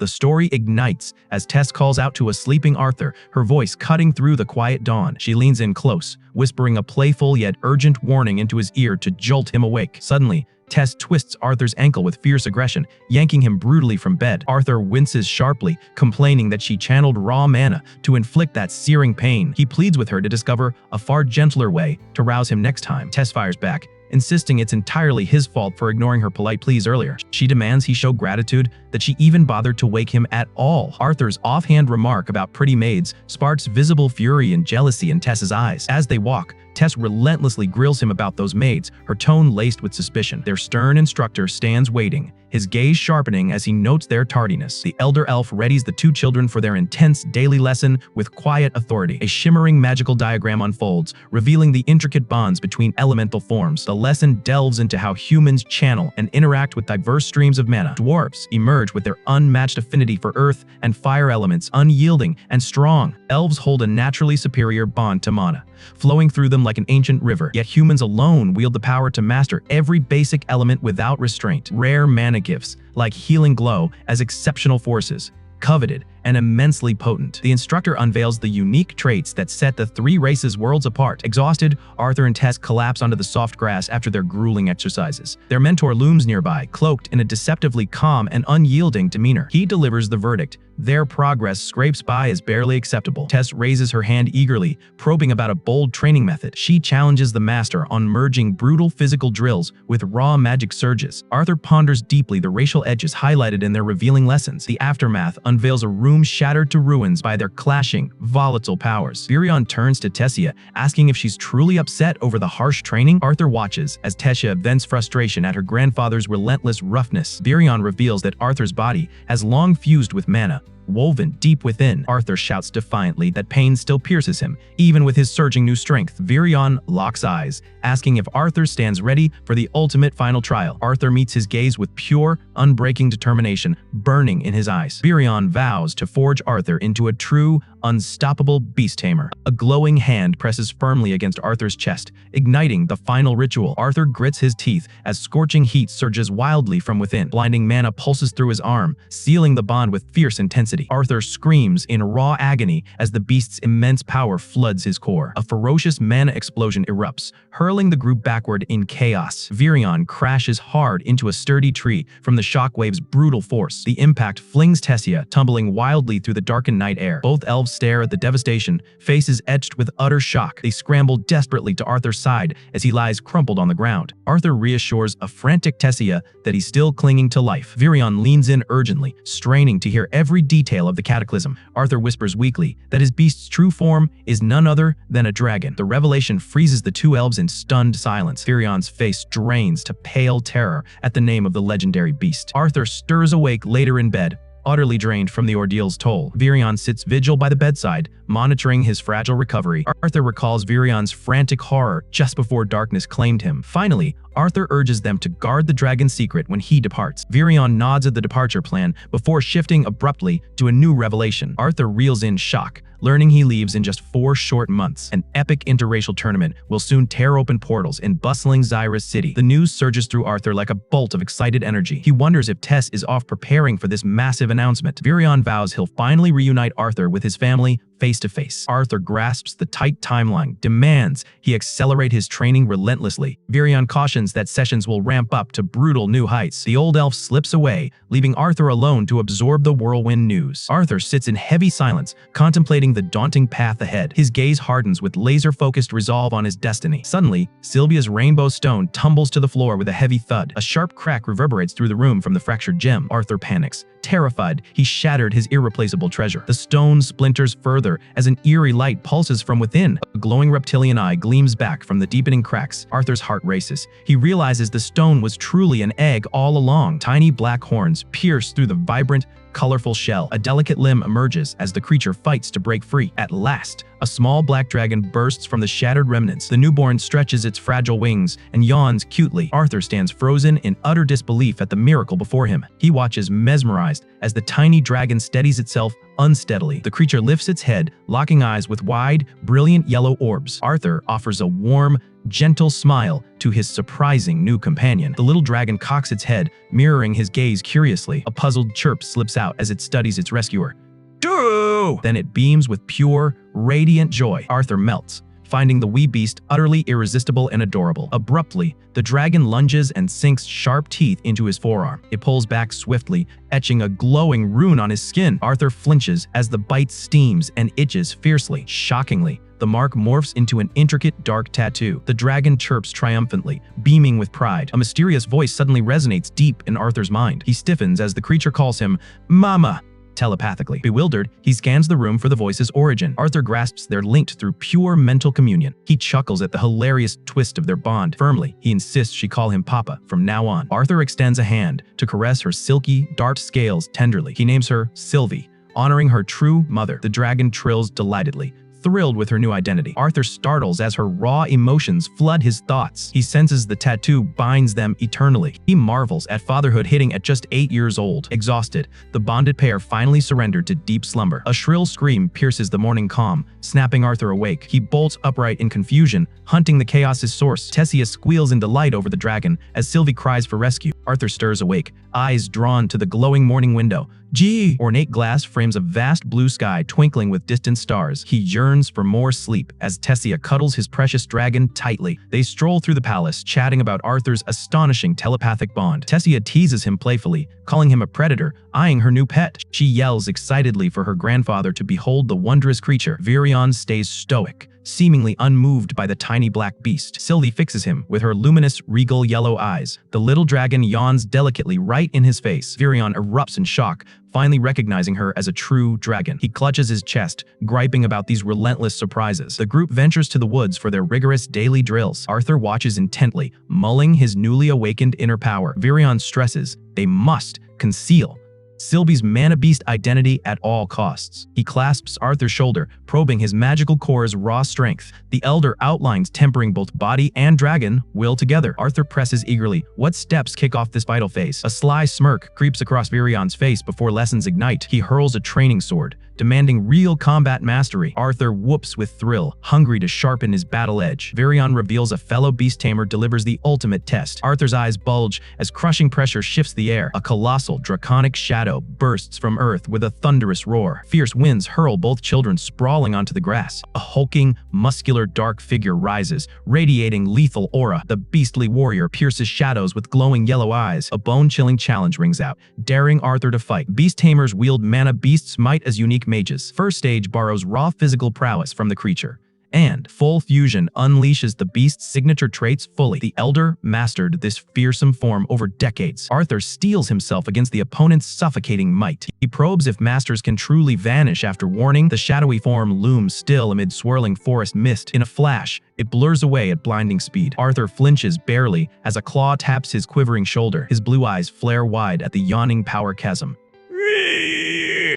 The story ignites as Tess calls out to a sleeping Arthur, her voice cutting through the quiet dawn. She leans in close, whispering a playful yet urgent warning into his ear to jolt him awake. Suddenly, Tess twists Arthur's ankle with fierce aggression, yanking him brutally from bed. Arthur winces sharply, complaining that she channeled raw mana to inflict that searing pain. He pleads with her to discover a far gentler way to rouse him next time. Tess fires back, insisting it's entirely his fault for ignoring her polite pleas earlier. She demands he show gratitude that she even bothered to wake him at all. Arthur's offhand remark about pretty maids sparks visible fury and jealousy in Tess's eyes. As they walk, Tess relentlessly grills him about those maids, her tone laced with suspicion. Their stern instructor stands waiting, his gaze sharpening as he notes their tardiness. The elder elf readies the two children for their intense daily lesson with quiet authority. A shimmering magical diagram unfolds, revealing the intricate bonds between elemental forms. The lesson delves into how humans channel and interact with diverse streams of mana. Dwarves emerge with their unmatched affinity for earth and fire elements, unyielding and strong. Elves hold a naturally superior bond to mana, flowing through them like an ancient river. Yet humans alone wield the power to master every basic element without restraint. Rare mana gifts, like Healing Glow, as exceptional forces, coveted and immensely potent. The instructor unveils the unique traits that set the three races' worlds apart. Exhausted, Arthur and Tess collapse onto the soft grass after their grueling exercises. Their mentor looms nearby, cloaked in a deceptively calm and unyielding demeanor. He delivers the verdict. Their progress scrapes by as barely acceptable. Tess raises her hand eagerly, probing about a bold training method. She challenges the master on merging brutal physical drills with raw magic surges. Arthur ponders deeply the racial edges highlighted in their revealing lessons. The aftermath unveils a room shattered to ruins by their clashing, volatile powers. Virion turns to Tessia, asking if she's truly upset over the harsh training. Arthur watches as Tessia vents frustration at her grandfather's relentless roughness. Virion reveals that Arthur's body has long fused with mana, woven deep within. Arthur shouts defiantly that pain still pierces him, even with his surging new strength. Virion locks eyes, asking if Arthur stands ready for the ultimate final trial. Arthur meets his gaze with pure, unbreaking determination burning in his eyes. Virion vows to forge Arthur into a true, unstoppable beast tamer. A glowing hand presses firmly against Arthur's chest, igniting the final ritual. Arthur grits his teeth as scorching heat surges wildly from within. Blinding mana pulses through his arm, sealing the bond with fierce intensity. Arthur screams in raw agony as the beast's immense power floods his core. A ferocious mana explosion erupts, hurling the group backward in chaos. Virion crashes hard into a sturdy tree from the shockwave's brutal force. The impact flings Tessia tumbling wildly through the darkened night air. Both elves stare at the devastation, faces etched with utter shock. They scramble desperately to Arthur's side as he lies crumpled on the ground. Arthur reassures a frantic Tessia that he's still clinging to life. Virion leans in urgently, straining to hear every detail of the cataclysm. Arthur whispers weakly that his beast's true form is none other than a dragon. The revelation freezes the two elves in stunned silence. Virion's face drains to pale terror at the name of the legendary beast. Arthur stirs awake later in bed, utterly drained from the ordeal's toll. Virion sits vigil by the bedside, monitoring his fragile recovery. Arthur recalls Virion's frantic horror just before darkness claimed him. Finally, Arthur urges them to guard the dragon's secret when he departs. Virion nods at the departure plan before shifting abruptly to a new revelation. Arthur reels in shock, learning he leaves in just 4 short months. An epic interracial tournament will soon tear open portals in bustling Zyra's city. The news surges through Arthur like a bolt of excited energy. He wonders if Tess is off preparing for this massive announcement. Virion vows he'll finally reunite Arthur with his family face to face. Arthur grasps the tight timeline, demands he accelerate his training relentlessly. Virion cautions that sessions will ramp up to brutal new heights. The old elf slips away, leaving Arthur alone to absorb the whirlwind news. Arthur sits in heavy silence, contemplating the daunting path ahead. His gaze hardens with laser-focused resolve on his destiny. Suddenly, Sylvia's rainbow stone tumbles to the floor with a heavy thud. A sharp crack reverberates through the room from the fractured gem. Arthur panics. Terrified, he shattered his irreplaceable treasure. The stone splinters further as an eerie light pulses from within. A glowing reptilian eye gleams back from the deepening cracks. Arthur's heart races. He realizes the stone was truly an egg all along. Tiny black horns pierce through the vibrant, colorful shell. A delicate limb emerges as the creature fights to break free. At last, a small black dragon bursts from the shattered remnants. The newborn stretches its fragile wings and yawns cutely. Arthur stands frozen in utter disbelief at the miracle before him. He watches mesmerized as the tiny dragon steadies itself unsteadily. The creature lifts its head, locking eyes with wide, brilliant yellow orbs. Arthur offers a warm, gentle smile to his surprising new companion. The little dragon cocks its head, mirroring his gaze curiously. A puzzled chirp slips out as it studies its rescuer. "Do!" Then it beams with pure, radiant joy. Arthur melts, finding the wee beast utterly irresistible and adorable. Abruptly, the dragon lunges and sinks sharp teeth into his forearm. It pulls back swiftly, etching a glowing rune on his skin. Arthur flinches as the bite steams and itches fiercely. Shockingly, the mark morphs into an intricate dark tattoo. The dragon chirps triumphantly, beaming with pride. A mysterious voice suddenly resonates deep in Arthur's mind. He stiffens as the creature calls him Mama, telepathically. Bewildered, he scans the room for the voice's origin. Arthur grasps they're linked through pure mental communion. He chuckles at the hilarious twist of their bond. Firmly, he insists she call him Papa from now on. Arthur extends a hand to caress her silky, dark scales tenderly. He names her Sylvia, honoring her true mother. The dragon trills delightedly, thrilled with her new identity. Arthur startles as her raw emotions flood his thoughts. He senses the tattoo binds them eternally. He marvels at fatherhood hitting at just 8 years old. Exhausted, the bonded pair finally surrendered to deep slumber. A shrill scream pierces the morning calm, snapping Arthur awake. He bolts upright in confusion, hunting the chaos's source. Tessia squeals in delight over the dragon as Sylvia cries for rescue. Arthur stirs awake, eyes drawn to the glowing morning window. Gee! Ornate glass frames a vast blue sky twinkling with distant stars. He yearns for more sleep as Tessia cuddles his precious dragon tightly. They stroll through the palace, chatting about Arthur's astonishing telepathic bond. Tessia teases him playfully, calling him a predator, eyeing her new pet. She yells excitedly for her grandfather to behold the wondrous creature. Virion stays stoic, seemingly unmoved by the tiny black beast. Sylvia fixes him with her luminous, regal yellow eyes. The little dragon yawns delicately right in his face. Virion erupts in shock, finally recognizing her as a true dragon. He clutches his chest, griping about these relentless surprises. The group ventures to the woods for their rigorous daily drills. Arthur watches intently, mulling his newly awakened inner power. Virion stresses they must conceal Sylvia's mana beast identity at all costs. He clasps Arthur's shoulder, probing his magical core's raw strength. The elder outlines tempering both body and dragon will together. Arthur presses eagerly. What steps kick off this vital phase? A sly smirk creeps across Virion's face before lessons ignite. He hurls a training sword, demanding real combat mastery. Arthur whoops with thrill, hungry to sharpen his battle edge. Virion reveals a fellow beast tamer delivers the ultimate test. Arthur's eyes bulge as crushing pressure shifts the air. A colossal, draconic shadow bursts from earth with a thunderous roar. Fierce winds hurl both children sprawling onto the grass. A hulking, muscular, dark figure rises, radiating lethal aura. The beastly warrior pierces shadows with glowing yellow eyes. A bone-chilling challenge rings out, daring Arthur to fight. Beast tamers wield mana beast's might as unique mages. First stage borrows raw physical prowess from the creature, and full fusion unleashes the beast's signature traits fully. The elder mastered this fearsome form over decades. Arthur steels himself against the opponent's suffocating might. He probes if masters can truly vanish after warning. The shadowy form looms still amid swirling forest mist. In a flash, it blurs away at blinding speed. Arthur flinches barely as a claw taps his quivering shoulder. His blue eyes flare wide at the yawning power chasm.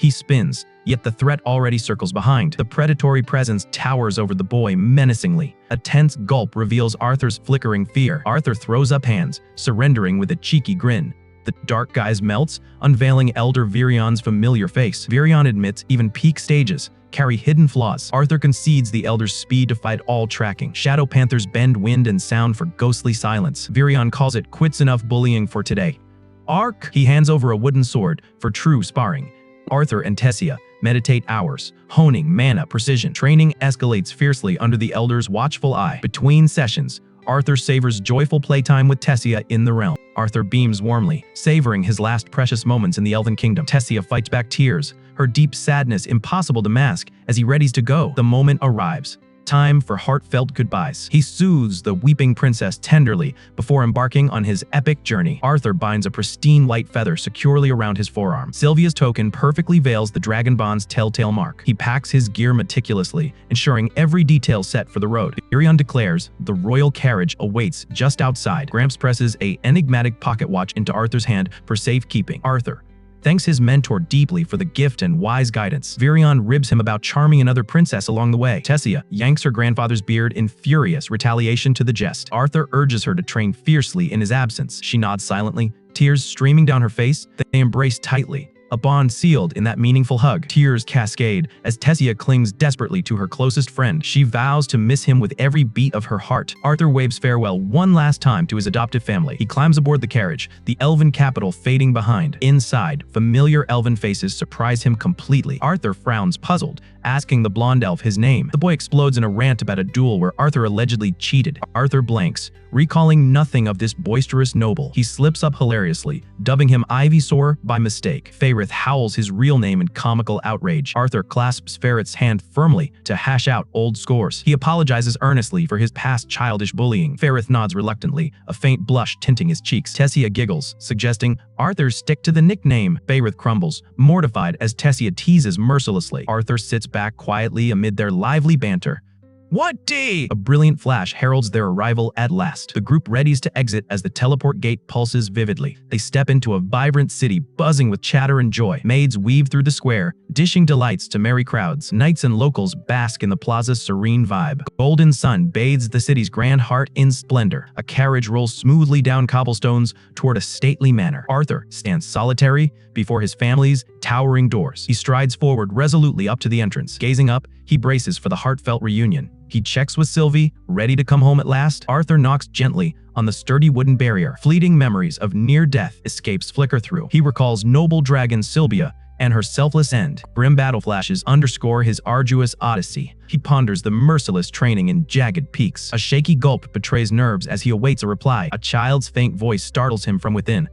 He spins, yet the threat already circles behind. The predatory presence towers over the boy menacingly. A tense gulp reveals Arthur's flickering fear. Arthur throws up hands, surrendering with a cheeky grin. The dark gaze melts, unveiling Elder Virion's familiar face. Virion admits even peak stages carry hidden flaws. Arthur concedes the Elder's speed to fight all tracking. Shadow Panthers bend wind and sound for ghostly silence. Virion calls it quits enough bullying for today. Arc! He hands over a wooden sword for true sparring. Arthur and Tessia meditate hours, honing mana precision. Training escalates fiercely under the Elder's watchful eye. Between sessions, Arthur savors joyful playtime with Tessia in the realm. Arthur beams warmly, savoring his last precious moments in the Elven Kingdom. Tessia fights back tears, her deep sadness impossible to mask as he readies to go. The moment arrives. Time for heartfelt goodbyes. He soothes the weeping princess tenderly before embarking on his epic journey. Arthur binds a pristine white feather securely around his forearm. Sylvia's token perfectly veils the dragon bond's telltale mark. He packs his gear meticulously, ensuring every detail set for the road. Virion declares the royal carriage awaits just outside. Gramps presses a enigmatic pocket watch into Arthur's hand for safekeeping. Arthur thanks his mentor deeply for the gift and wise guidance. Virion ribs him about charming another princess along the way. Tessia yanks her grandfather's beard in furious retaliation to the jest. Arthur urges her to train fiercely in his absence. She nods silently, tears streaming down her face. They embrace tightly, a bond sealed in that meaningful hug. Tears cascade as Tessia clings desperately to her closest friend. She vows to miss him with every beat of her heart. Arthur waves farewell one last time to his adoptive family. He climbs aboard the carriage, the elven capital fading behind. Inside, familiar elven faces surprise him completely. Arthur frowns, puzzled, asking the blonde elf his name. The boy explodes in a rant about a duel where Arthur allegedly cheated. Arthur blanks, recalling nothing of this boisterous noble. He slips up hilariously, dubbing him Ivysaur by mistake. Ferrith howls his real name in comical outrage. Arthur clasps Ferrith's hand firmly to hash out old scores. He apologizes earnestly for his past childish bullying. Ferrith nods reluctantly, a faint blush tinting his cheeks. Tessia giggles, suggesting Arthur stick to the nickname. Ferrith crumbles, mortified as Tessia teases mercilessly. Arthur sits back quietly amid their lively banter. What D? A brilliant flash heralds their arrival at last. The group readies to exit as the teleport gate pulses vividly. They step into a vibrant city buzzing with chatter and joy. Maids weave through the square, dishing delights to merry crowds. Knights and locals bask in the plaza's serene vibe. Golden sun bathes the city's grand heart in splendor. A carriage rolls smoothly down cobblestones toward a stately manor. Arthur stands solitary before his family's towering doors. He strides forward resolutely up to the entrance. Gazing up, he braces for the heartfelt reunion. He checks with Sylvie, ready to come home at last. Arthur knocks gently on the sturdy wooden barrier. Fleeting memories of near-death escapes flicker through. He recalls noble dragon Sylvia and her selfless end. Grim battle flashes underscore his arduous odyssey. He ponders the merciless training in jagged peaks. A shaky gulp betrays nerves as he awaits a reply. A child's faint voice startles him from within.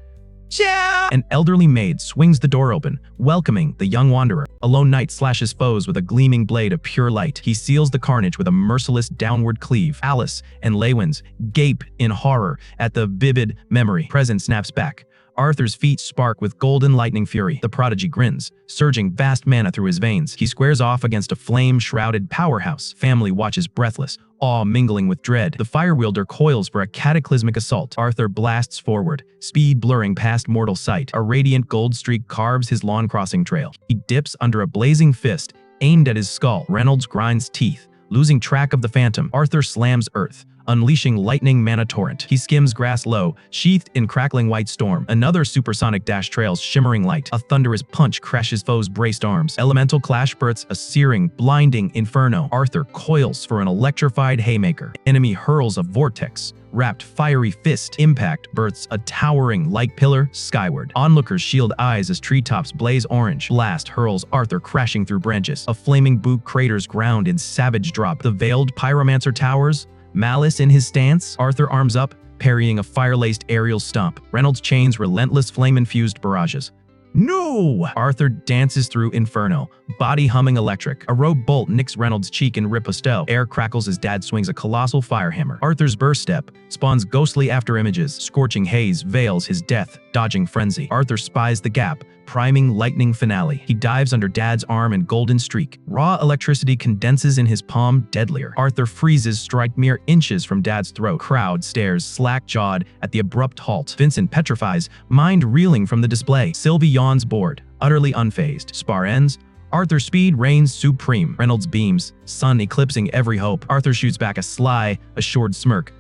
An elderly maid swings the door open, welcoming the young wanderer. A lone knight slashes foes with a gleaming blade of pure light. He seals the carnage with a merciless downward cleave. Alice and Leywin gape in horror at the vivid memory. Present snaps back. Arthur's feet spark with golden lightning fury. The prodigy grins, surging vast mana through his veins. He squares off against a flame-shrouded powerhouse. Family watches breathless, awe mingling with dread. The fire wielder coils for a cataclysmic assault. Arthur blasts forward, speed blurring past mortal sight. A radiant gold streak carves his lawn crossing trail. He dips under a blazing fist, aimed at his skull. Reynolds grinds teeth, losing track of the phantom. Arthur slams earth, unleashing lightning mana torrent. He skims grass low, sheathed in crackling white storm. Another supersonic dash trails shimmering light. A thunderous punch crashes foes' braced arms. Elemental clash spurts a searing, blinding inferno. Arthur coils for an electrified haymaker. Enemy hurls a vortex. Wrapped fiery fist. Impact births a towering light pillar skyward. Onlookers shield eyes as treetops blaze orange. Blast hurls Arthur crashing through branches. A flaming boot craters ground in savage drop. The veiled pyromancer towers, malice in his stance. Arthur arms up, parrying a fire-laced aerial stomp. Reynolds chains relentless flame-infused barrages. No! Arthur dances through inferno, body humming electric. A rogue bolt nicks Reynolds' cheek in riposte. Air crackles as Dad swings a colossal firehammer. Arthur's burst step spawns ghostly after images. Scorching haze veils his death, dodging frenzy. Arthur spies the gap, priming lightning finale. He dives under Dad's arm in golden streak. Raw electricity condenses in his palm, deadlier. Arthur freezes, strike mere inches from Dad's throat. Crowd stares slack-jawed at the abrupt halt. Vincent petrifies, mind reeling from the display. Sylvie yawns bored, utterly unfazed. Spar ends. Arthur's speed reigns supreme. Reynolds beams, sun eclipsing every hope. Arthur shoots back a sly, assured smirk.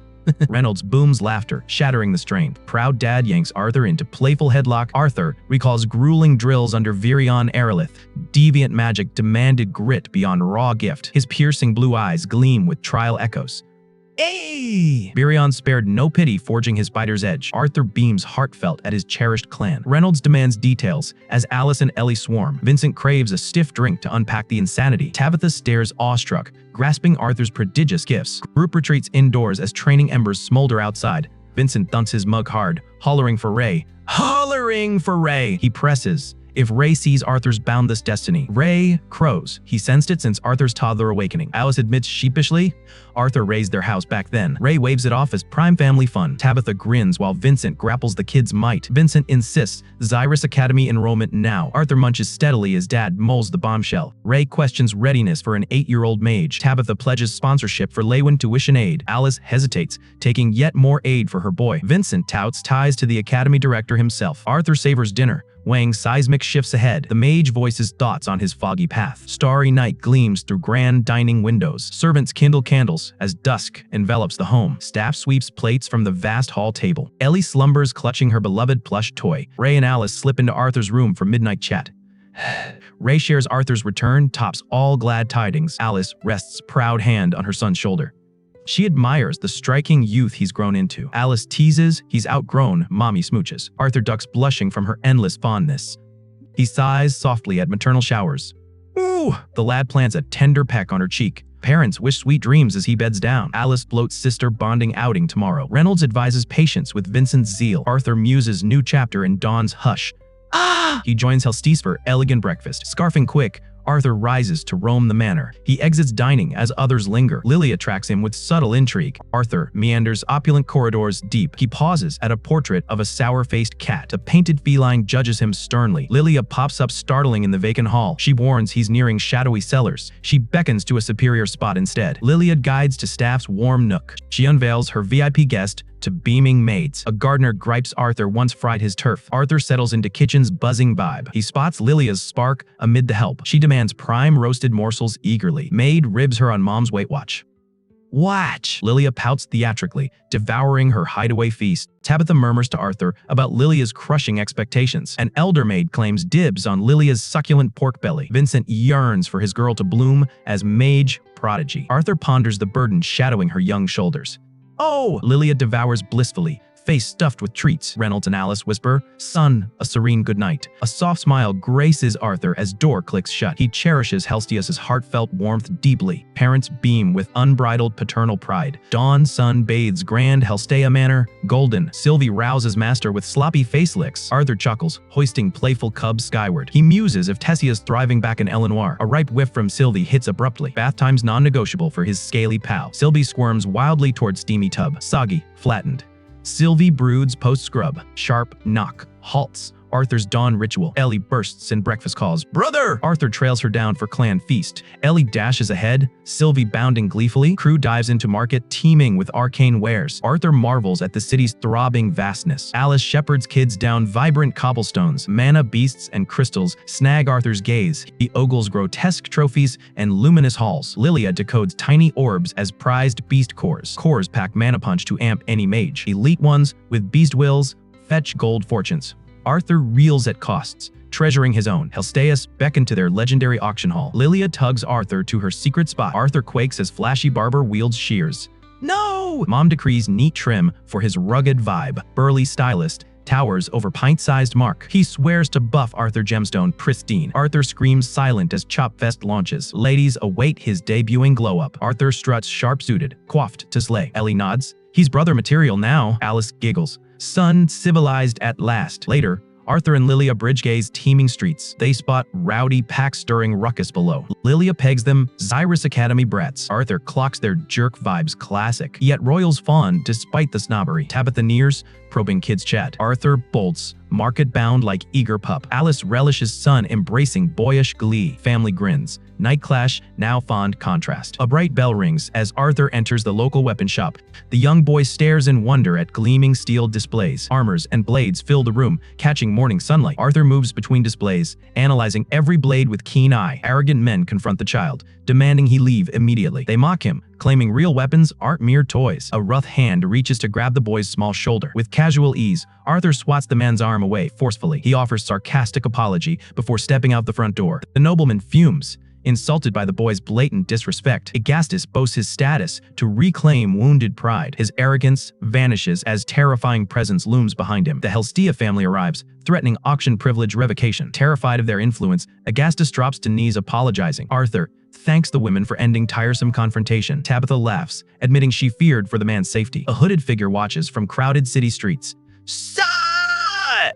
Reynolds booms laughter, shattering the strain. Proud Dad yanks Arthur into playful headlock. Arthur recalls grueling drills under Virion Aerolith. Deviant magic demanded grit beyond raw gift. His piercing blue eyes gleam with trial echoes. Hey! Virion spared no pity, forging his fighter's edge. Arthur beams heartfelt at his cherished clan. Reynolds demands details as Alice and Ellie swarm. Vincent craves a stiff drink to unpack the insanity. Tabitha stares awestruck, grasping Arthur's prodigious gifts. Group retreats indoors as training embers smolder outside. Vincent thunts his mug hard, hollering for Ray. Hollering for Ray! He presses. If Ray sees Arthur's boundless destiny, Ray crows. He sensed it since Arthur's toddler awakening. Alice admits sheepishly, Arthur raised their house back then. Ray waves it off as prime family fun. Tabitha grins while Vincent grapples the kid's might. Vincent insists, Xyrus Academy enrollment now. Arthur munches steadily as Dad mulls the bombshell. Ray questions readiness for an 8-year-old mage. Tabitha pledges sponsorship for Leywin tuition aid. Alice hesitates, taking yet more aid for her boy. Vincent touts ties to the academy director himself. Arthur savors dinner, weighing seismic shifts ahead. The mage voices thoughts on his foggy path. Starry night gleams through grand dining windows. Servants kindle candles as dusk envelops the home. Staff sweeps plates from the vast hall table. Ellie slumbers clutching her beloved plush toy. Ray and Alice slip into Arthur's room for midnight chat. Ray shares Arthur's return, tops all glad tidings. Alice rests proud hand on her son's shoulder. She admires the striking youth he's grown into. Alice teases he's outgrown mommy smooches. Arthur ducks blushing from her endless fondness. He sighs softly at maternal showers. Ooh! The lad plants a tender peck on her cheek. Parents wish sweet dreams as he beds down. Alice bloats sister bonding outing tomorrow. Reynolds advises patience with Vincent's zeal. Arthur muses new chapter in Dawn's hush. Ah! He joins Helstice for elegant breakfast. Scarfing quick, Arthur rises to roam the manor. He exits dining as others linger. Lilia tracks him with subtle intrigue. Arthur meanders opulent corridors deep. He pauses at a portrait of a sour-faced cat. A painted feline judges him sternly. Lilia pops up startling in the vacant hall. She warns he's nearing shadowy cellars. She beckons to a superior spot instead. Lilia guides to staff's warm nook. She unveils her VIP guest to beaming maids. A gardener gripes Arthur once fried his turf. Arthur settles into kitchen's buzzing vibe. He spots Lilia's spark amid the help. She demands prime roasted morsels eagerly. Maid ribs her on mom's Weight Watch. Watch! Lilia pouts theatrically, devouring her hideaway feast. Tabitha murmurs to Arthur about Lilia's crushing expectations. An elder maid claims dibs on Lilia's succulent pork belly. Vincent yearns for his girl to bloom as mage prodigy. Arthur ponders the burden shadowing her young shoulders. Oh! Lilia devours blissfully, face stuffed with treats. Reynolds and Alice whisper, "Son, a serene good night." A soft smile graces Arthur as door clicks shut. He cherishes Helstius' heartfelt warmth deeply. Parents beam with unbridled paternal pride. Dawn's sun bathes grand Helstea Manor, golden. Sylvie rouses master with sloppy face licks. Arthur chuckles, hoisting playful cubs skyward. He muses if Tessia's thriving back in Elenoir. A ripe whiff from Sylvie hits abruptly. Bath time's non-negotiable for his scaly pal. Sylvie squirms wildly toward steamy tub. Soggy, flattened. Sylvie broods post-scrub. Sharp knock. Halts. Arthur's dawn ritual. Ellie bursts in breakfast calls. "Brother!" Arthur trails her down for clan feast. Ellie dashes ahead, Sylvie bounding gleefully. Crew dives into market, teeming with arcane wares. Arthur marvels at the city's throbbing vastness. Alice shepherds kids down vibrant cobblestones. Mana beasts and crystals snag Arthur's gaze. He ogles grotesque trophies and luminous halls. Lilia decodes tiny orbs as prized beast cores. Cores pack mana punch to amp any mage. Elite ones, with beast wills, fetch gold fortunes. Arthur reels at costs, treasuring his own. Helsteus beckon to their legendary auction hall. Lilia tugs Arthur to her secret spot. Arthur quakes as flashy barber wields shears. No! Mom decrees neat trim for his rugged vibe. Burly stylist towers over pint-sized Mark. He swears to buff Arthur gemstone pristine. Arthur screams silent as Chopfest launches. Ladies await his debuting glow-up. Arthur struts sharp-suited, coiffed to slay. Ellie nods. He's brother material now. Alice giggles. Son civilized at last. Later, Arthur and Lilia bridge gaze teeming streets. They spot rowdy, pack-stirring ruckus below. Lilia pegs them Xyrus Academy brats. Arthur clocks their jerk vibes classic. Yet royals fawn despite the snobbery. Tabitha nears, probing kids chat. Arthur bolts, market-bound like eager pup. Alice relishes son embracing boyish glee. Family grins. Night clash, now fond contrast. A bright bell rings as Arthur enters the local weapon shop. The young boy stares in wonder at gleaming steel displays. Armors and blades fill the room, catching morning sunlight. Arthur moves between displays, analyzing every blade with keen eye. Arrogant men confront the child, demanding he leave immediately. They mock him, claiming real weapons aren't mere toys. A rough hand reaches to grab the boy's small shoulder. With casual ease, Arthur swats the man's arm away forcefully. He offers sarcastic apology before stepping out the front door. The nobleman fumes, insulted by the boy's blatant disrespect. Agastus boasts his status to reclaim wounded pride. His arrogance vanishes as terrifying presence looms behind him. The Helstea family arrives, threatening auction privilege revocation. Terrified of their influence, Agastus drops to knees apologizing. Arthur thanks the women for ending tiresome confrontation. Tabitha laughs, admitting she feared for the man's safety. A hooded figure watches from crowded city streets.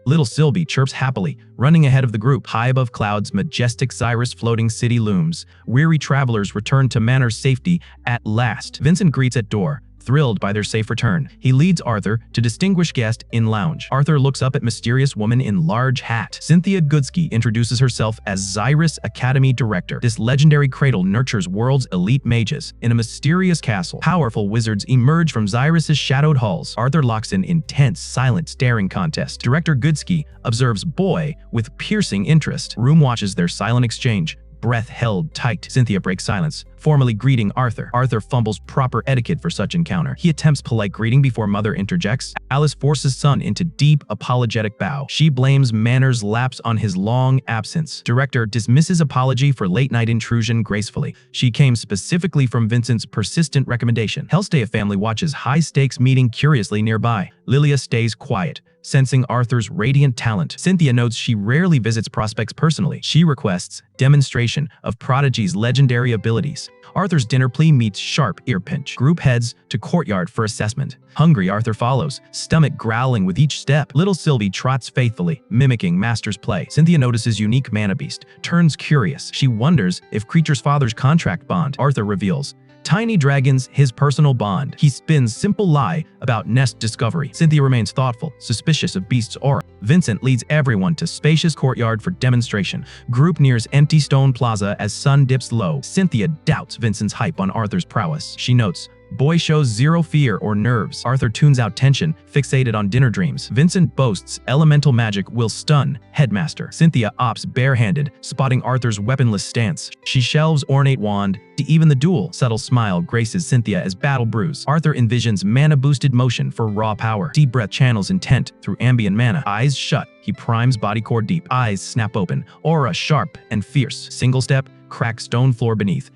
Little Sylvie chirps happily, running ahead of the group. High above clouds, majestic Cyrus floating city looms. Weary travelers return to manor safety at last. Vincent greets at door, Thrilled by their safe return, he leads Arthur to distinguished guest in lounge. Arthur looks up at mysterious woman in large hat. Cynthia Goodsky introduces herself as Xyrus Academy Director. This legendary cradle nurtures world's elite mages. In a mysterious castle, powerful wizards emerge from Xyrus's shadowed halls. Arthur locks in intense, silent staring contest. Director Goodsky observes boy with piercing interest. Room watches their silent exchange, breath held tight. Cynthia breaks silence, formally greeting Arthur. Arthur fumbles proper etiquette for such encounter. He attempts polite greeting before mother interjects. Alice forces son into deep, apologetic bow. She blames Manor's lapse on his long absence. Director dismisses apology for late-night intrusion gracefully. She came specifically from Vincent's persistent recommendation. Hellstay family watches high-stakes meeting curiously nearby. Lilia stays quiet, sensing Arthur's radiant talent. Cynthia notes she rarely visits prospects personally. She requests demonstration of Prodigy's legendary abilities. Arthur's dinner plea meets sharp ear pinch. Group heads to courtyard for assessment. Hungry, Arthur follows, stomach growling with each step. Little Sylvie trots faithfully, mimicking master's play. Cynthia notices unique mana beast, turns curious. She wonders if creature's father's contract bond. Arthur reveals tiny dragons, his personal bond. He spins simple lie about nest discovery. Cynthia remains thoughtful, suspicious of beast's aura. Vincent leads everyone to spacious courtyard for demonstration. Group nears empty stone plaza as sun dips low. Cynthia doubts Vincent's hype on Arthur's prowess. She notes, boy shows zero fear or nerves. Arthur tunes out tension, fixated on dinner dreams. Vincent boasts elemental magic will stun headmaster. Cynthia opts barehanded, spotting Arthur's weaponless stance. She shelves ornate wand to even the duel. Subtle smile graces Cynthia as battle brews. Arthur envisions mana-boosted motion for raw power. Deep breath channels intent through ambient mana. Eyes shut, he primes body core deep. Eyes snap open, aura sharp and fierce. Single step, crack stone floor beneath.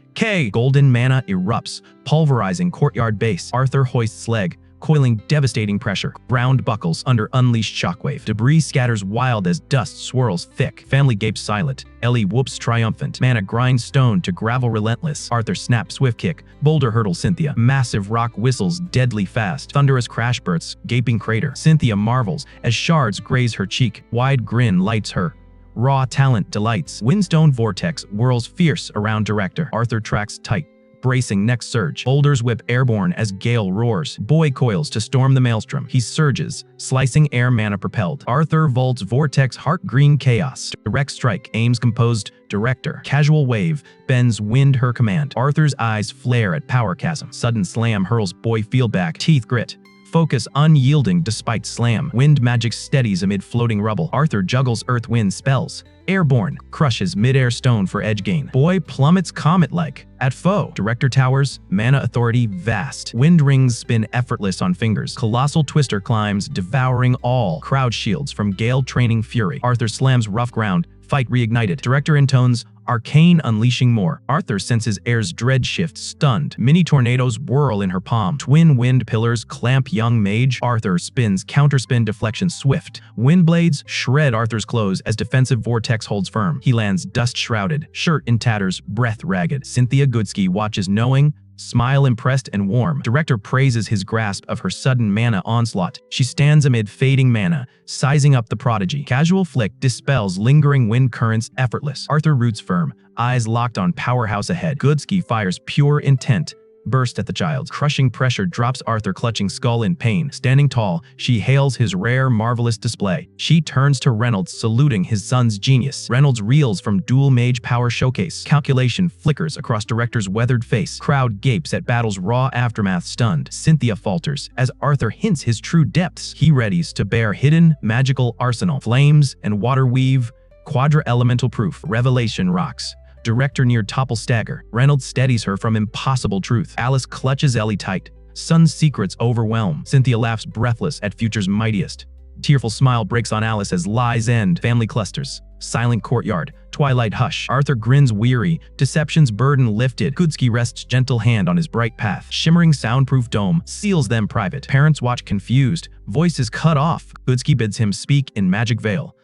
Golden mana erupts, pulverizing courtyard base. Arthur hoists leg, coiling devastating pressure. Ground buckles under unleashed shockwave. Debris scatters wild as dust swirls thick. Family gapes silent. Ellie whoops triumphant. Mana grinds stone to gravel relentless. Arthur snaps swift kick. Boulder hurdles Cynthia. Massive rock whistles deadly fast. Thunderous crash bursts, gaping crater. Cynthia marvels as shards graze her cheek. Wide grin lights her. Raw talent delights. Windstone vortex whirls fierce around director. Arthur tracks tight, bracing next surge. Boulders whip airborne as gale roars. Boy coils to storm the maelstrom. He surges, slicing air mana propelled. Arthur vaults vortex heart green chaos. Direct strike aims composed director. Casual wave bends wind her command. Arthur's eyes flare at power chasm. Sudden slam hurls boy field back. Teeth grit. Focus unyielding despite slam. Wind magic steadies amid floating rubble. Arthur juggles earth-wind spells. Airborne, crushes mid-air stone for edge gain. Boy plummets comet-like. At foe, director towers, mana authority vast. Wind rings spin effortless on fingers. Colossal twister climbs, devouring all. Crowd shields from gale training fury. Arthur slams rough ground. Fight reignited. Director intones arcane unleashing more. Arthur senses air's dread shift, stunned. Mini tornadoes whirl in her palm. Twin wind pillars clamp young mage. Arthur spins counterspin deflection swift. Wind blades shred Arthur's clothes as defensive vortex holds firm. He lands dust shrouded, shirt in tatters, breath ragged. Cynthia Goodsky watches knowing, smile impressed and warm. Director praises his grasp of her sudden mana onslaught. She stands amid fading mana, sizing up the prodigy. Casual flick dispels lingering wind currents effortless. Arthur roots firm, eyes locked on powerhouse ahead. Goodsky fires pure intent. Burst at the child. Crushing pressure drops Arthur clutching skull in pain. Standing tall, she hails his rare, marvelous display. She turns to Reynolds, saluting his son's genius. Reynolds reels from dual mage power showcase. Calculation flickers across director's weathered face. Crowd gapes at battle's raw aftermath stunned. Cynthia falters as Arthur hints his true depths. He readies to bear hidden, magical arsenal. Flames and water weave, quadra-elemental proof. Revelation rocks. Director near topple stagger. Reynolds steadies her from impossible truth. Alice clutches Ellie tight. Son's secrets overwhelm. Cynthia laughs breathless at future's mightiest. Tearful smile breaks on Alice as lies end. Family clusters. Silent courtyard. Twilight hush. Arthur grins weary. Deception's burden lifted. Goodsky rests gentle hand on his bright path. Shimmering soundproof dome seals them private. Parents watch confused. Voices cut off. Goodsky bids him speak in magic veil.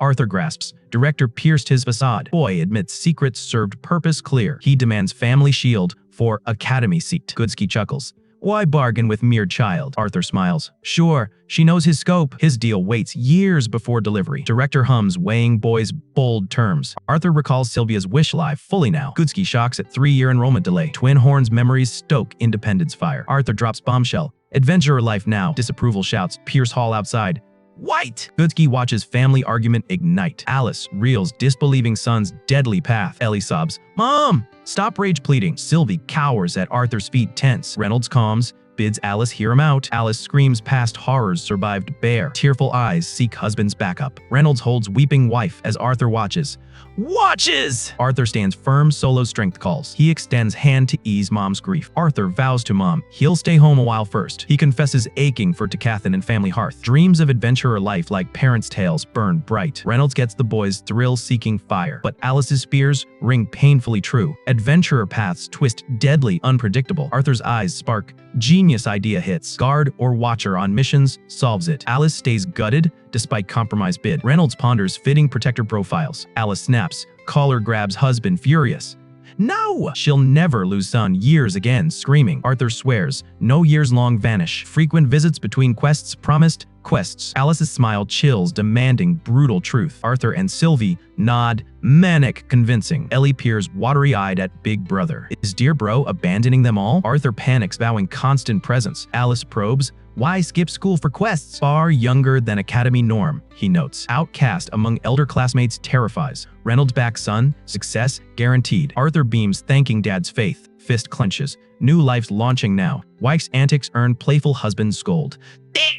Arthur grasps. Director pierced his facade. Boy admits secrets served purpose clear. He demands family shield for academy seat. Goodsky chuckles. Why bargain with mere child? Arthur smiles. Sure, she knows his scope. His deal waits years before delivery. Director hums, weighing boys' bold terms. Arthur recalls Sylvia's wish live fully now. Goodsky shocks at 3-year enrollment delay. Twin Horn's memories stoke independence fire. Arthur drops bombshell. Adventurer life now. Disapproval shouts. Pierce Hall outside. White! Goodsky watches family argument ignite. Alice reels disbelieving son's deadly path. Ellie sobs, Mom! Stop rage pleading. Sylvie cowers at Arthur's feet tense. Reynolds calms, bids Alice hear him out. Alice screams past horrors survived bare. Tearful eyes seek husband's backup. Reynolds holds weeping wife as Arthur watches. Watches! Arthur stands firm, solo strength calls. He extends hand to ease mom's grief. Arthur vows to mom he'll stay home a while first. He confesses aching for Dicathen and family hearth. Dreams of adventurer life like parents' tales burn bright. Reynolds gets the boys thrill-seeking fire, but Alice's fears ring painfully true. Adventurer paths twist deadly unpredictable. Arthur's eyes spark. Genius idea hits. Guard or watcher on missions solves it. Alice stays gutted despite compromise bid. Reynolds ponders fitting protector profiles. Alice snaps. Collar grabs husband furious. No! She'll never lose son years again, screaming. Arthur swears. No years long vanish. Frequent visits between quests promised. Quests. Alice's smile chills, demanding brutal truth. Arthur and Sylvie nod, manic convincing. Ellie peers watery-eyed at Big Brother. Is dear bro abandoning them all? Arthur panics, vowing constant presence. Alice probes. Why skip school for quests? Far younger than academy norm, he notes. Outcast among elder classmates terrifies. Reynolds back son, success guaranteed. Arthur beams, thanking dad's faith. Fist clenches. New life's launching now. Wife's antics earn playful husband scold.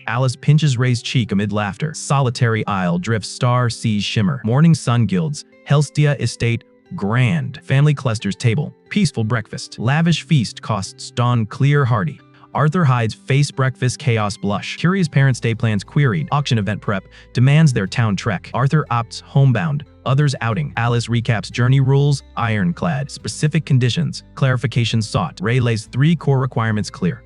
Alice pinches Ray's cheek amid laughter. Solitary isle drifts star seas shimmer. Morning sun gilds. Helstia estate grand. Family clusters table. Peaceful breakfast. Lavish feast costs dawn clear hearty. Arthur hides face breakfast chaos blush. Curious parents day plans queried. Auction event prep. Demands their town trek. Arthur opts homebound. Others outing. Alice recaps journey rules. Ironclad. Specific conditions. Clarification sought. Ray lays 3 core requirements clear.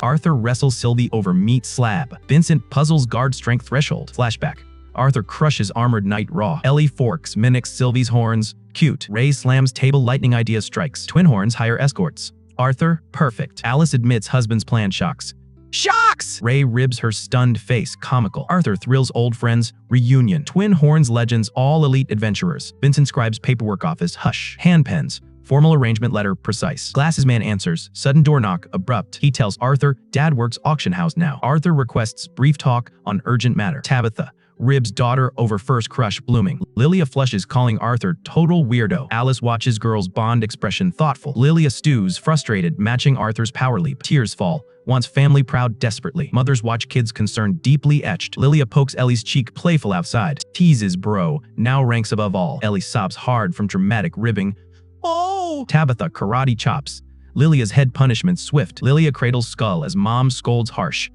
Arthur wrestles Sylvie over meat slab. Vincent puzzles guard strength threshold. Flashback. Arthur crushes armored knight raw. Ellie forks mimics Sylvie's horns. Cute. Ray slams table lightning idea strikes. Twin horns hire escorts. Arthur, perfect. Alice admits husband's plan shocks. Shocks! Ray ribs her stunned face, comical. Arthur thrills old friends, reunion. Twin horns legends, all elite adventurers. Vincent scribes paperwork office, hush. Hand pens. Formal arrangement letter, precise. Glasses man answers. Sudden door knock, abrupt. He tells Arthur, dad works auction house now. Arthur requests brief talk on urgent matter. Tabitha. Ribs daughter over first crush blooming. Lilia flushes, calling Arthur total weirdo. Alice watches girl's bond expression thoughtful. Lilia stews, frustrated, matching Arthur's power leap. Tears fall. Wants family proud desperately. Mothers watch kids concerned deeply etched. Lilia pokes Ellie's cheek playful outside. Teases bro. Now ranks above all. Ellie sobs hard from dramatic ribbing. Oh! Tabitha karate chops. Lilia's head punishment swift. Lilia cradles skull as mom scolds harsh.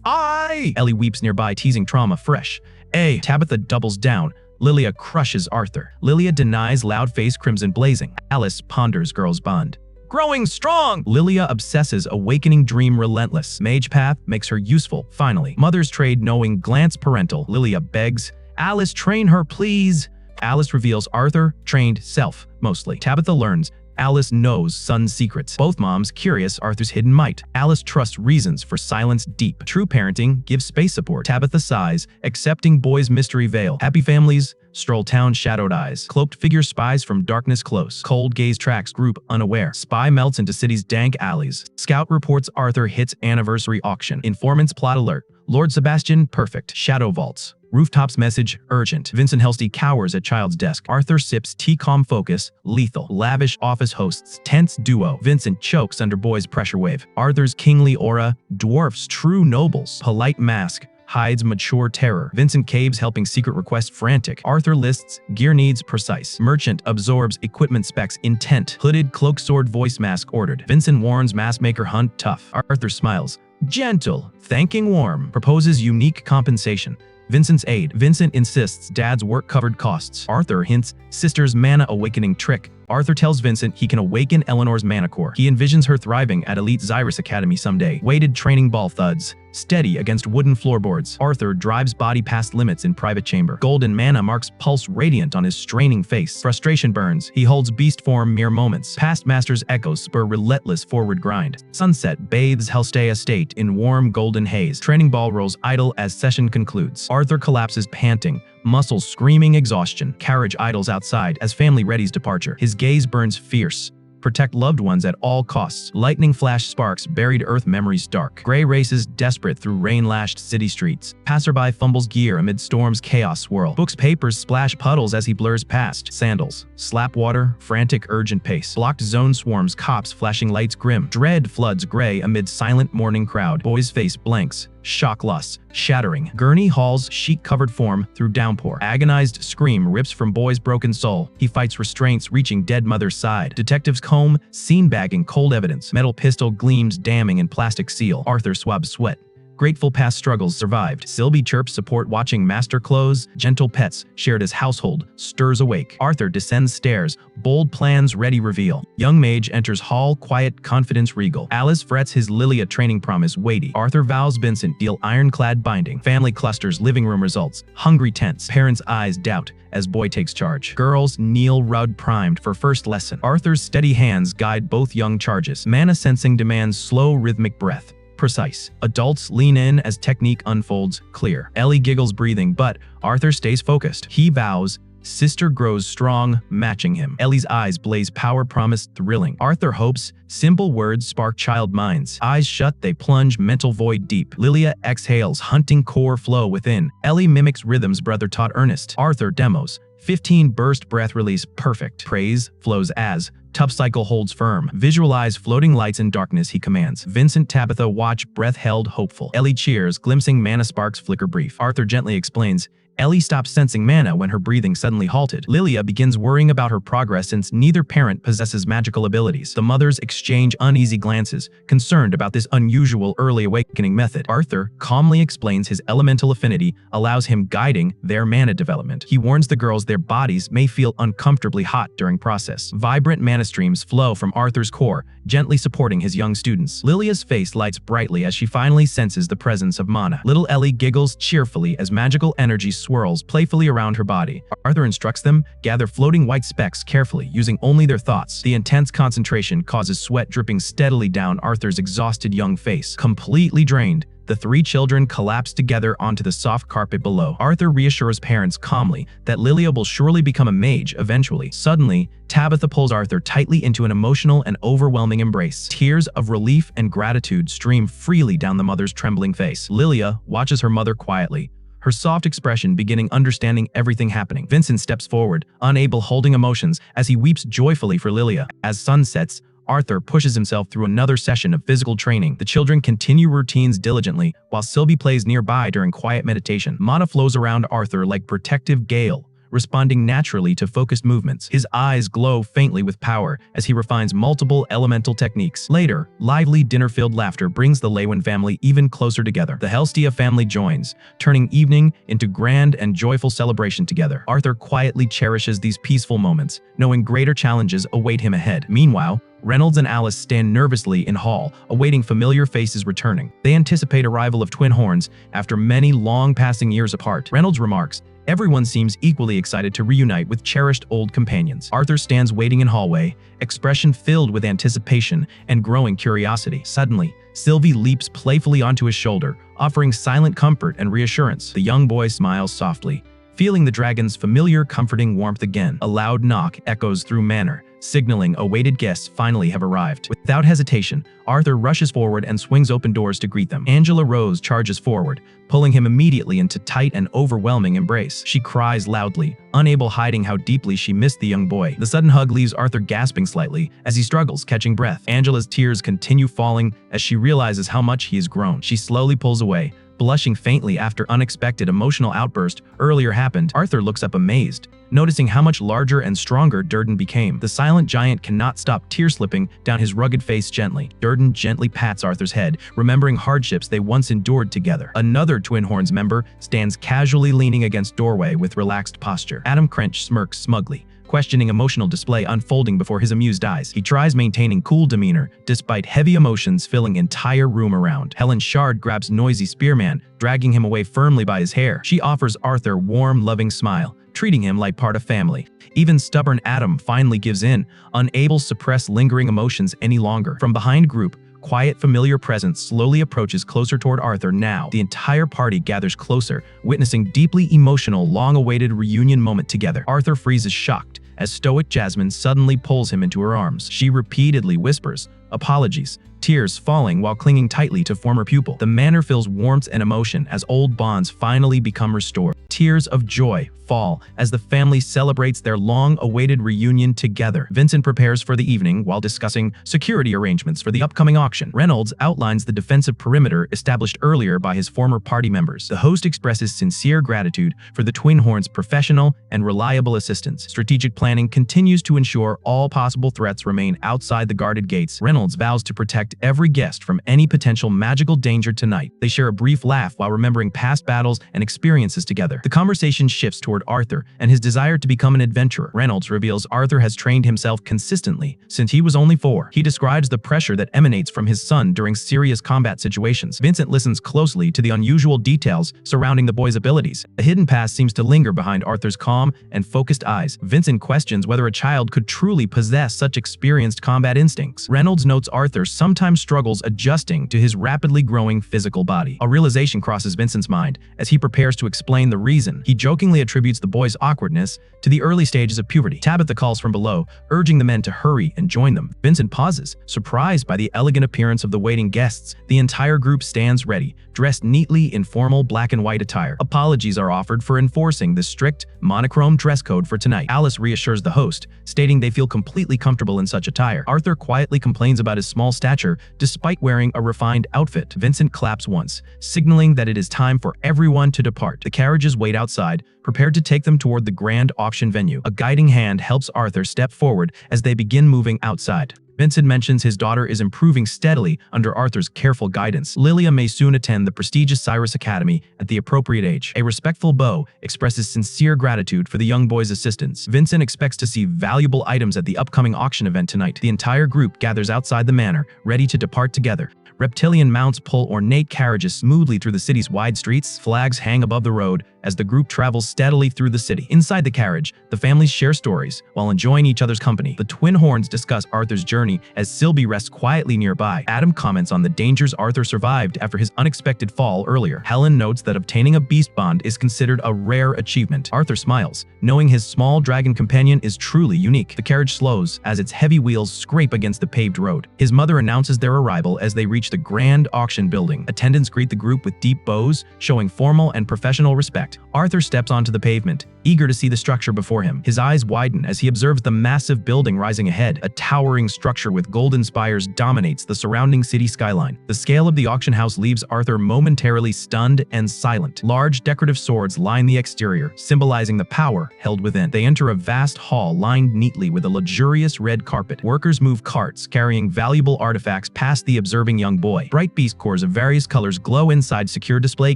Aye! Ellie weeps nearby, teasing trauma fresh. Tabitha doubles down. Lilia crushes Arthur. Lilia denies, loud face crimson blazing. Alice ponders girl's bond. Growing strong! Lilia obsesses, awakening dream relentless. Mage path makes her useful, finally. Mothers trade knowing, glance parental. Lilia begs. Alice, train her, please. Alice reveals Arthur trained self, mostly. Tabitha learns. Alice knows son's secrets. Both moms curious Arthur's hidden might. Alice trusts reasons for silence deep. True parenting gives space support. Tabitha sighs, accepting boy's mystery veil. Happy families stroll town shadowed eyes. Cloaked figure spies from darkness close. Cold gaze tracks group unaware. Spy melts into city's dank alleys. Scout reports Arthur hits anniversary auction. Informants plot alert. Lord Sebastian perfect. Shadow vaults. Rooftops message, urgent. Vincent Helsty cowers at child's desk. Arthur sips tea, calm focus, lethal. Lavish office hosts, tense duo. Vincent chokes under boy's pressure wave. Arthur's kingly aura dwarfs true nobles. Polite mask hides mature terror. Vincent caves, helping secret request frantic. Arthur lists gear needs precise. Merchant absorbs equipment specs intent. Hooded cloak sword voice mask ordered. Vincent warns mask maker hunt tough. Arthur smiles. Gentle, thanking warm. Proposes unique compensation. Vincent's aid. Vincent insists dad's work covered costs. Arthur hints sister's mana awakening trick. Arthur tells Vincent he can awaken Eleanor's mana core. He envisions her thriving at Elite Xyrus Academy someday. Weighted training ball thuds, steady against wooden floorboards. Arthur drives body past limits in private chamber. Golden mana marks pulse radiant on his straining face. Frustration burns. He holds beast form mere moments. Past master's echoes spur relentless forward grind. Sunset bathes Helstea Estate in warm golden haze. Training ball rolls idle as session concludes. Arthur collapses panting, muscles screaming exhaustion. Carriage idles outside as family readies departure. His gaze burns fierce. Protect loved ones at all costs. Lightning flash sparks buried earth memories dark. Gray races desperate through rain-lashed city streets. Passerby fumbles gear amid storm's chaos swirl. Books papers splash puddles as he blurs past. Sandals, slap water, frantic urgent pace. Blocked zone swarms cops flashing lights grim. Dread floods gray amid silent morning crowd. Boy's face blanks. Shock loss, shattering. Gurney hauls sheet-covered form through downpour. Agonized scream rips from boy's broken soul. He fights restraints reaching dead mother's side. Detectives comb, scene bagging cold evidence. Metal pistol gleams damning in plastic seal. Arthur swabs sweat. Grateful past struggles survived. Sylvie chirps support watching master close. Gentle pets shared as household stirs awake. Arthur descends stairs. Bold plans ready reveal. Young mage enters hall quiet confidence regal. Alice frets his Lilia training promise weighty. Arthur vows Vincent deal ironclad binding. Family clusters living room results. Hungry tense. Parents' eyes doubt as boy takes charge. Girls kneel Rudd primed for first lesson. Arthur's steady hands guide both young charges. Mana sensing demands slow rhythmic breath. Precise. Adults lean in as technique unfolds clear. Ellie giggles breathing, but Arthur stays focused. He vows, sister grows strong, matching him. Ellie's eyes blaze power promise thrilling. Arthur hopes, simple words spark child minds. Eyes shut, they plunge mental void deep. Lilia exhales, hunting core flow within. Ellie mimics rhythms brother taught earnest. Arthur demos. 15 burst breath release perfect. Praise flows as Tub cycle holds firm. Visualize floating lights in darkness, he commands. Vincent Tabitha watch, breath held hopeful. Ellie cheers, glimpsing mana sparks flicker brief. Arthur gently explains, Ellie stops sensing mana when her breathing suddenly halted. Lilia begins worrying about her progress since neither parent possesses magical abilities. The mothers exchange uneasy glances, concerned about this unusual early awakening method. Arthur calmly explains his elemental affinity allows him guiding their mana development. He warns the girls their bodies may feel uncomfortably hot during process. Vibrant mana streams flow from Arthur's core, gently supporting his young students. Lilia's face lights brightly as she finally senses the presence of mana. Little Ellie giggles cheerfully as magical energy swirls playfully around her body. Arthur instructs them, gather floating white specks carefully, using only their thoughts. The intense concentration causes sweat dripping steadily down Arthur's exhausted young face. Completely drained, the three children collapse together onto the soft carpet below. Arthur reassures parents calmly that Lilia will surely become a mage eventually. Suddenly, Tabitha pulls Arthur tightly into an emotional and overwhelming embrace. Tears of relief and gratitude stream freely down the mother's trembling face. Lilia watches her mother quietly, her soft expression beginning understanding everything happening. Vincent steps forward, unable holding emotions as he weeps joyfully for Lilia. As sun sets, Arthur pushes himself through another session of physical training. The children continue routines diligently, while Sylvie plays nearby during quiet meditation. Mana flows around Arthur like protective gale, responding naturally to focused movements. His eyes glow faintly with power as he refines multiple elemental techniques. Later, lively dinner-filled laughter brings the Leywin family even closer together. The Helstea family joins, turning evening into grand and joyful celebration together. Arthur quietly cherishes these peaceful moments, knowing greater challenges await him ahead. Meanwhile, Reynolds and Alice stand nervously in hall, awaiting familiar faces returning. They anticipate arrival of twin horns after many long-passing years apart. Reynolds remarks, everyone seems equally excited to reunite with cherished old companions. Arthur stands waiting in hallway, expression filled with anticipation and growing curiosity. Suddenly, Sylvie leaps playfully onto his shoulder, offering silent comfort and reassurance. The young boy smiles softly, feeling the dragon's familiar comforting warmth again. A loud knock echoes through manor, signaling awaited guests finally have arrived. Without hesitation, Arthur rushes forward and swings open doors to greet them. Angela Rose charges forward, pulling him immediately into tight and overwhelming embrace. She cries loudly, unable hiding how deeply she missed the young boy. The sudden hug leaves Arthur gasping slightly as he struggles catching breath. Angela's tears continue falling as she realizes how much he has grown. She slowly pulls away, blushing faintly after unexpected emotional outburst earlier happened. Arthur looks up amazed, noticing how much larger and stronger Durden became. The silent giant cannot stop tear slipping down his rugged face gently. Durden gently pats Arthur's head, remembering hardships they once endured together. Another Twin Horns member stands casually leaning against doorway with relaxed posture. Adam Crench smirks smugly, questioning emotional display unfolding before his amused eyes. He tries maintaining cool demeanor, despite heavy emotions filling entire room around. Helen Shard grabs noisy spearman, dragging him away firmly by his hair. She offers Arthur warm, loving smile, treating him like part of family. Even stubborn Adam finally gives in, unable to suppress lingering emotions any longer. From behind group, quiet, familiar presence slowly approaches closer toward Arthur. Now, the entire party gathers closer, witnessing deeply emotional, long-awaited reunion moment together. Arthur freezes shocked as stoic Jasmine suddenly pulls him into her arms. She repeatedly whispers, "Apologies," tears falling while clinging tightly to former pupil. The manor fills warmth and emotion as old bonds finally become restored. Tears of joy fall as the family celebrates their long-awaited reunion together. Vincent prepares for the evening while discussing security arrangements for the upcoming auction. Reynolds outlines the defensive perimeter established earlier by his former party members. The host expresses sincere gratitude for the Twin Horns' professional and reliable assistance. Strategic planning continues to ensure all possible threats remain outside the guarded gates. Reynolds vows to protect every guest from any potential magical danger tonight. They share a brief laugh while remembering past battles and experiences together. The conversation shifts toward Arthur and his desire to become an adventurer. Reynolds reveals Arthur has trained himself consistently since he was only 4. He describes the pressure that emanates from his son during serious combat situations. Vincent listens closely to the unusual details surrounding the boy's abilities. A hidden past seems to linger behind Arthur's calm and focused eyes. Vincent questions whether a child could truly possess such experienced combat instincts. Reynolds notes Arthur sometimes struggles adjusting to his rapidly growing physical body. A realization crosses Vincent's mind as he prepares to explain the reason. He jokingly attributes the boy's awkwardness to the early stages of puberty. Tabitha calls from below, urging the men to hurry and join them. Vincent pauses, surprised by the elegant appearance of the waiting guests. The entire group stands ready, dressed neatly in formal black and white attire. Apologies are offered for enforcing the strict, monochrome dress code for tonight. Alice reassures the host, stating they feel completely comfortable in such attire. Arthur quietly complains about his small stature despite wearing a refined outfit. Vincent claps once, signaling that it is time for everyone to depart. The carriages wait outside, prepared to take them toward the grand auction venue. A guiding hand helps Arthur step forward as they begin moving outside. Vincent mentions his daughter is improving steadily under Arthur's careful guidance. Lilia may soon attend the prestigious Cyrus Academy at the appropriate age. A respectful bow expresses sincere gratitude for the young boy's assistance. Vincent expects to see valuable items at the upcoming auction event tonight. The entire group gathers outside the manor, ready to depart together. Reptilian mounts pull ornate carriages smoothly through the city's wide streets. Flags hang above the road as the group travels steadily through the city. Inside the carriage, the families share stories while enjoying each other's company. The Twin Horns discuss Arthur's journey as Sylvia rests quietly nearby. Adam comments on the dangers Arthur survived after his unexpected fall earlier. Helen notes that obtaining a beast bond is considered a rare achievement. Arthur smiles, knowing his small dragon companion is truly unique. The carriage slows as its heavy wheels scrape against the paved road. His mother announces their arrival as they reach the grand auction building. Attendants greet the group with deep bows, showing formal and professional respect. Arthur steps onto the pavement, eager to see the structure before him. His eyes widen as he observes the massive building rising ahead. A towering structure with golden spires dominates the surrounding city skyline. The scale of the auction house leaves Arthur momentarily stunned and silent. Large decorative swords line the exterior, symbolizing the power held within. They enter a vast hall lined neatly with a luxurious red carpet. Workers move carts carrying valuable artifacts past the observing young boy. Bright beast cores of various colors glow inside secure display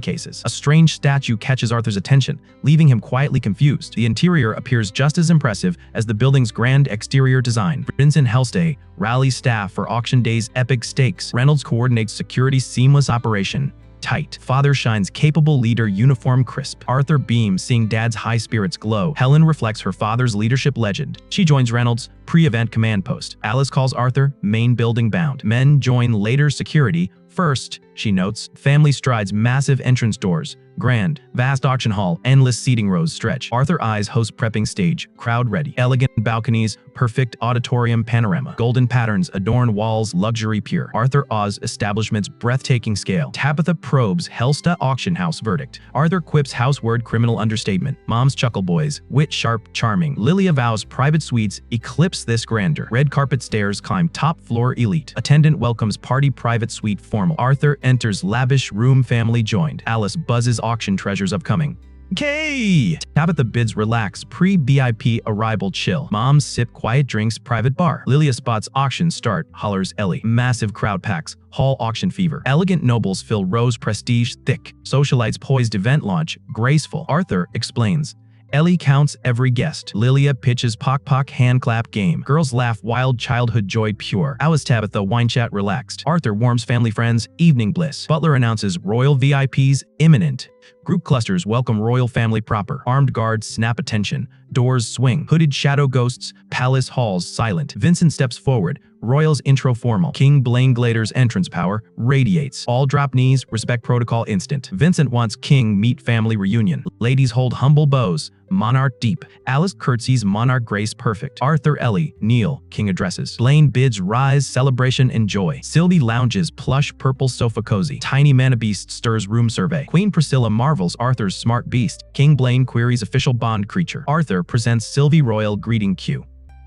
cases. A strange statue catches Arthur's attention, leaving him quietly confused. The interior appears just as impressive as the building's grand exterior design. Vincent Helstay rallies staff for auction day's epic stakes. Reynolds coordinates security's seamless operation. Tight. Father shines capable leader uniform crisp. Arthur beams, seeing Dad's high spirits glow. Helen reflects her father's leadership legend. She joins Reynolds' pre-event command post. Alice calls Arthur main building bound. Men join later security. First, she notes, family strides massive entrance doors. Grand, vast auction hall, endless seating rows stretch. Arthur eyes host prepping stage, crowd ready. Elegant balconies, perfect auditorium panorama. Golden patterns adorn walls, luxury pure. Arthur awes establishment's breathtaking scale. Tabitha probes Helsta auction house verdict. Arthur quips house word criminal understatement. Mom's chuckle boys, wit sharp, charming. Lilia vows private suites eclipse this grandeur. Red carpet stairs climb top floor elite. Attendant welcomes party private suite formal. Arthur enters lavish room family joined. Alice buzzes auction treasures upcoming. Okay! Tabitha bids relax pre-BIP arrival chill. Moms sip quiet drinks private bar. Lilia spots auction start, hollers Ellie. Massive crowd packs, hall auction fever. Elegant nobles fill rows prestige thick. Socialites poised event launch, graceful. Arthur explains. Ellie counts every guest. Lilia pitches pock hand clap game. Girls laugh wild childhood joy pure. Alice Tabitha wine chat relaxed. Arthur warms family friends evening bliss. Butler announces royal VIPs imminent. Group clusters welcome royal family proper. Armed guards snap attention. Doors swing. Hooded shadow ghosts. Palace halls silent. Vincent steps forward. Royals intro formal. King Blaine Glader's entrance power radiates. All drop knees, respect protocol instant. Vincent wants King meet family reunion. Ladies hold humble bows. Monarch deep. Alice curtsies monarch grace perfect. Arthur Ellie kneel. King addresses. Blaine bids rise celebration enjoy. Sylvie lounges plush purple sofa cozy. Tiny mana beast stirs room survey. Queen Priscilla marvels Arthur's smart beast. King Blaine queries official bond creature. Arthur presents Sylvie royal greeting cue.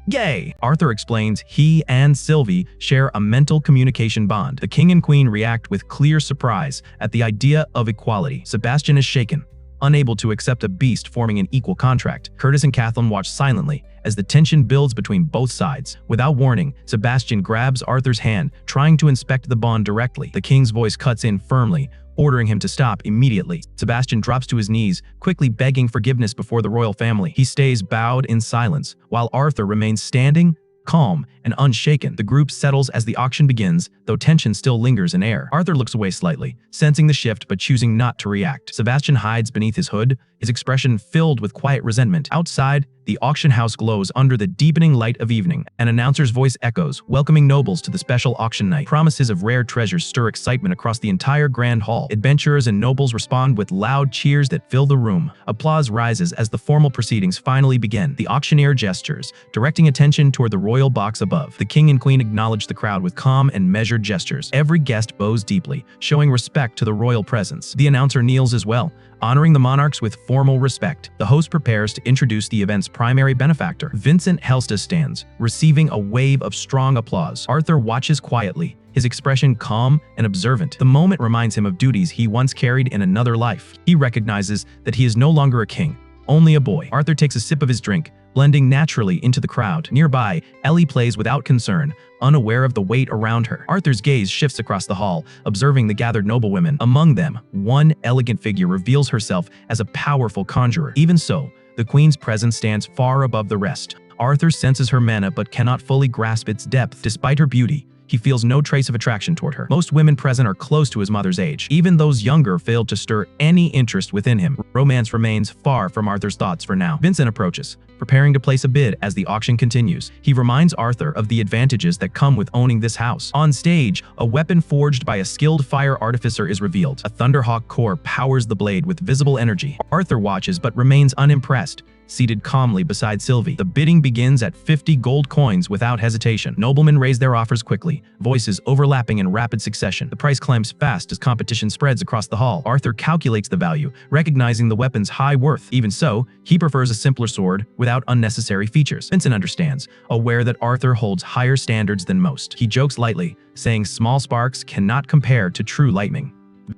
Yay! Arthur explains he and Sylvie share a mental communication bond. The king and queen react with clear surprise at the idea of equality. Sebastian is shaken, unable to accept a beast forming an equal contract. Curtis and Kathleen watch silently as the tension builds between both sides. Without warning, Sebastian grabs Arthur's hand, trying to inspect the bond directly. The king's voice cuts in firmly, ordering him to stop immediately. Sebastian drops to his knees, quickly begging forgiveness before the royal family. He stays bowed in silence, while Arthur remains standing, calm and unshaken. The group settles as the auction begins, though tension still lingers in air. Arthur looks away slightly, sensing the shift but choosing not to react. Sebastian hides beneath his hood, his expression filled with quiet resentment. Outside, the auction house glows under the deepening light of evening. An announcer's voice echoes, welcoming nobles to the special auction night. Promises of rare treasures stir excitement across the entire grand hall. Adventurers and nobles respond with loud cheers that fill the room. Applause rises as the formal proceedings finally begin. The auctioneer gestures, directing attention toward the royal box above. The king and queen acknowledge the crowd with calm and measured gestures. Every guest bows deeply, showing respect to the royal presence. The announcer kneels as well, honoring the monarchs with formal respect. The host prepares to introduce the event's primary benefactor. Vincent Helsta stands, receiving a wave of strong applause. Arthur watches quietly, his expression calm and observant. The moment reminds him of duties he once carried in another life. He recognizes that he is no longer a king, only a boy. Arthur takes a sip of his drink, blending naturally into the crowd. Nearby, Ellie plays without concern, unaware of the weight around her. Arthur's gaze shifts across the hall, observing the gathered noblewomen. Among them, one elegant figure reveals herself as a powerful conjurer. Even so, the queen's presence stands far above the rest. Arthur senses her mana but cannot fully grasp its depth. Despite her beauty, he feels no trace of attraction toward her. Most women present are close to his mother's age. Even those younger failed to stir any interest within him. Romance remains far from Arthur's thoughts for now. Vincent approaches, preparing to place a bid as the auction continues. He reminds Arthur of the advantages that come with owning this house. On stage, a weapon forged by a skilled fire artificer is revealed. A Thunderhawk core powers the blade with visible energy. Arthur watches but remains unimpressed, seated calmly beside Sylvie. The bidding begins at 50 gold coins without hesitation. Noblemen raise their offers quickly, voices overlapping in rapid succession. The price climbs fast as competition spreads across the hall. Arthur calculates the value, recognizing the weapon's high worth. Even so, he prefers a simpler sword without unnecessary features. Vincent understands, aware that Arthur holds higher standards than most. He jokes lightly, saying small sparks cannot compare to true lightning.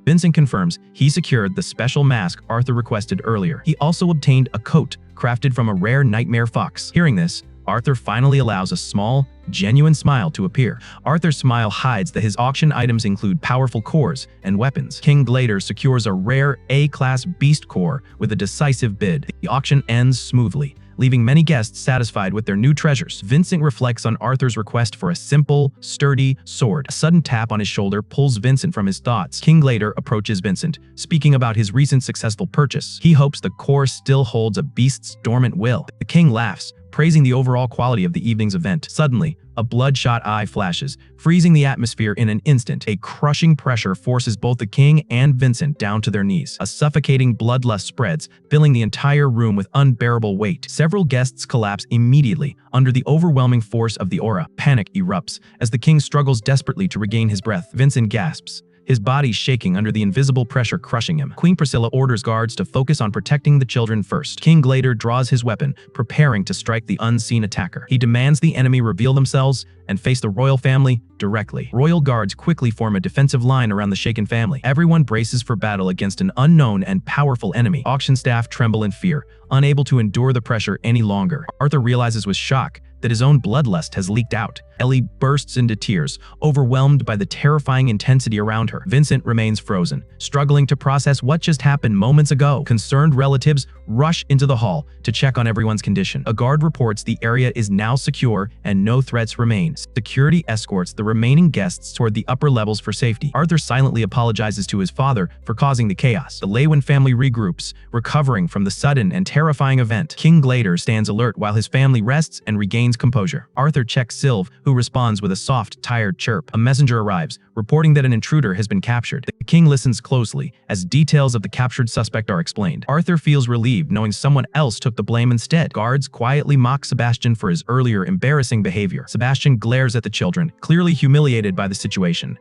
Vincent confirms he secured the special mask Arthur requested earlier. He also obtained a coat crafted from a rare nightmare fox. Hearing this, Arthur finally allows a small, genuine smile to appear. Arthur's smile hides that his auction items include powerful cores and weapons. King Glader secures a rare A-class beast core with a decisive bid. The auction ends smoothly, leaving many guests satisfied with their new treasures. Vincent reflects on Arthur's request for a simple, sturdy sword. A sudden tap on his shoulder pulls Vincent from his thoughts. King Glader approaches Vincent, speaking about his recent successful purchase. He hopes the core still holds a beast's dormant will. The king laughs, praising the overall quality of the evening's event. Suddenly, a bloodshot eye flashes, freezing the atmosphere in an instant. A crushing pressure forces both the king and Vincent down to their knees. A suffocating bloodlust spreads, filling the entire room with unbearable weight. Several guests collapse immediately under the overwhelming force of the aura. Panic erupts as the king struggles desperately to regain his breath. Vincent gasps, his body shaking under the invisible pressure crushing him. Queen Priscilla orders guards to focus on protecting the children first. King Glader draws his weapon, preparing to strike the unseen attacker. He demands the enemy reveal themselves and face the royal family directly. Royal guards quickly form a defensive line around the shaken family. Everyone braces for battle against an unknown and powerful enemy. Auction staff tremble in fear, unable to endure the pressure any longer. Arthur realizes with shock that his own bloodlust has leaked out. Ellie bursts into tears, overwhelmed by the terrifying intensity around her. Vincent remains frozen, struggling to process what just happened moments ago. Concerned relatives rush into the hall to check on everyone's condition. A guard reports the area is now secure and no threats remain. Security escorts the remaining guests toward the upper levels for safety. Arthur silently apologizes to his father for causing the chaos. The Leywin family regroups, recovering from the sudden and terrifying event. King Glader stands alert while his family rests and regains composure. Arthur checks Sylv, who responds with a soft, tired chirp. A messenger arrives, reporting that an intruder has been captured. The king listens closely as details of the captured suspect are explained. Arthur feels relieved knowing someone else took the blame instead. Guards quietly mock Sebastian for his earlier embarrassing behavior. Sebastian glares at the children, clearly humiliated by the situation.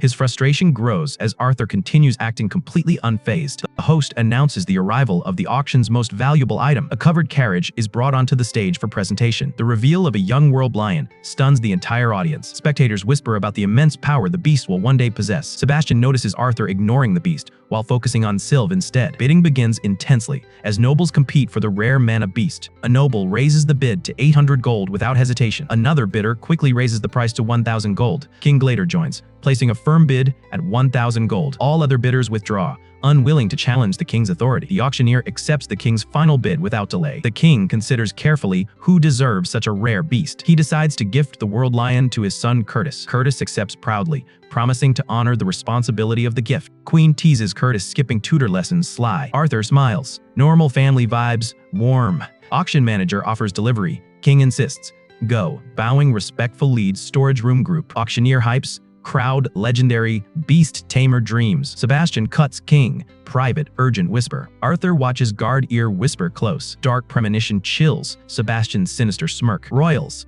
His frustration grows as Arthur continues acting completely unfazed. The host announces the arrival of the auction's most valuable item. A covered carriage is brought onto the stage for presentation. The reveal of a young world lion stuns the entire audience. Spectators whisper about the immense power the beast will one day possess. Sebastian notices Arthur ignoring the beast while focusing on Sylv instead. Bidding begins intensely as nobles compete for the rare mana beast. A noble raises the bid to 800 gold without hesitation. Another bidder quickly raises the price to 1,000 gold. King Glader joins, placing a firm bid at 1,000 gold. All other bidders withdraw, unwilling to challenge the king's authority. The auctioneer accepts the king's final bid without delay. The king considers carefully who deserves such a rare beast. He decides to gift the world lion to his son Curtis. Curtis accepts proudly, promising to honor the responsibility of the gift. Queen teases Curtis skipping tutor lessons sly. Arthur smiles. Normal family vibes, warm. Auction manager offers delivery. King insists. Go. Bowing respectful leads storage room group. Auctioneer hypes. Crowd, legendary, beast tamer dreams. Sebastian cuts king, private, urgent whisper. Arthur watches guard ear whisper close. Dark premonition chills, Sebastian's sinister smirk. Royals.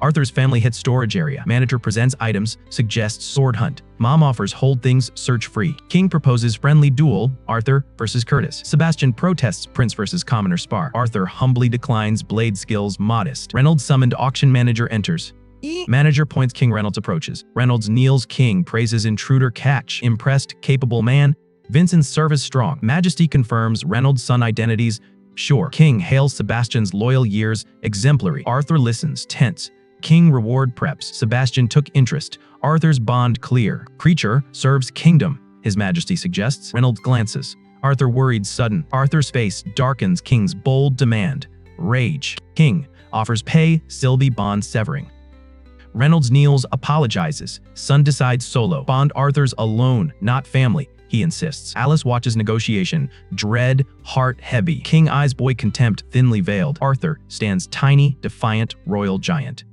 Arthur's family hit storage area. Manager presents items, suggests sword hunt. Mom offers hold things, search free. King proposes friendly duel, Arthur versus Curtis. Sebastian protests prince versus commoner spar. Arthur humbly declines blade skills modest. Reynolds summoned auction manager enters. Manager points King Reynolds approaches. Reynolds kneels. King praises intruder catch. Impressed, capable man. Vincent's service strong. Majesty confirms Reynolds' son identities. Sure. King hails Sebastian's loyal years. Exemplary. Arthur listens, tense. King reward preps. Sebastian took interest. Arthur's bond clear. Creature serves kingdom, His Majesty suggests. Reynolds glances. Arthur worried sudden. Arthur's face darkens King's bold demand. Rage. King offers pay. Sylvie bond severing. Reynolds kneels, apologizes. Son decides solo. Bond Arthur's alone, not family, he insists. Alice watches negotiation. Dread, heart heavy. King eyes boy contempt, thinly veiled. Arthur stands tiny, defiant, royal giant.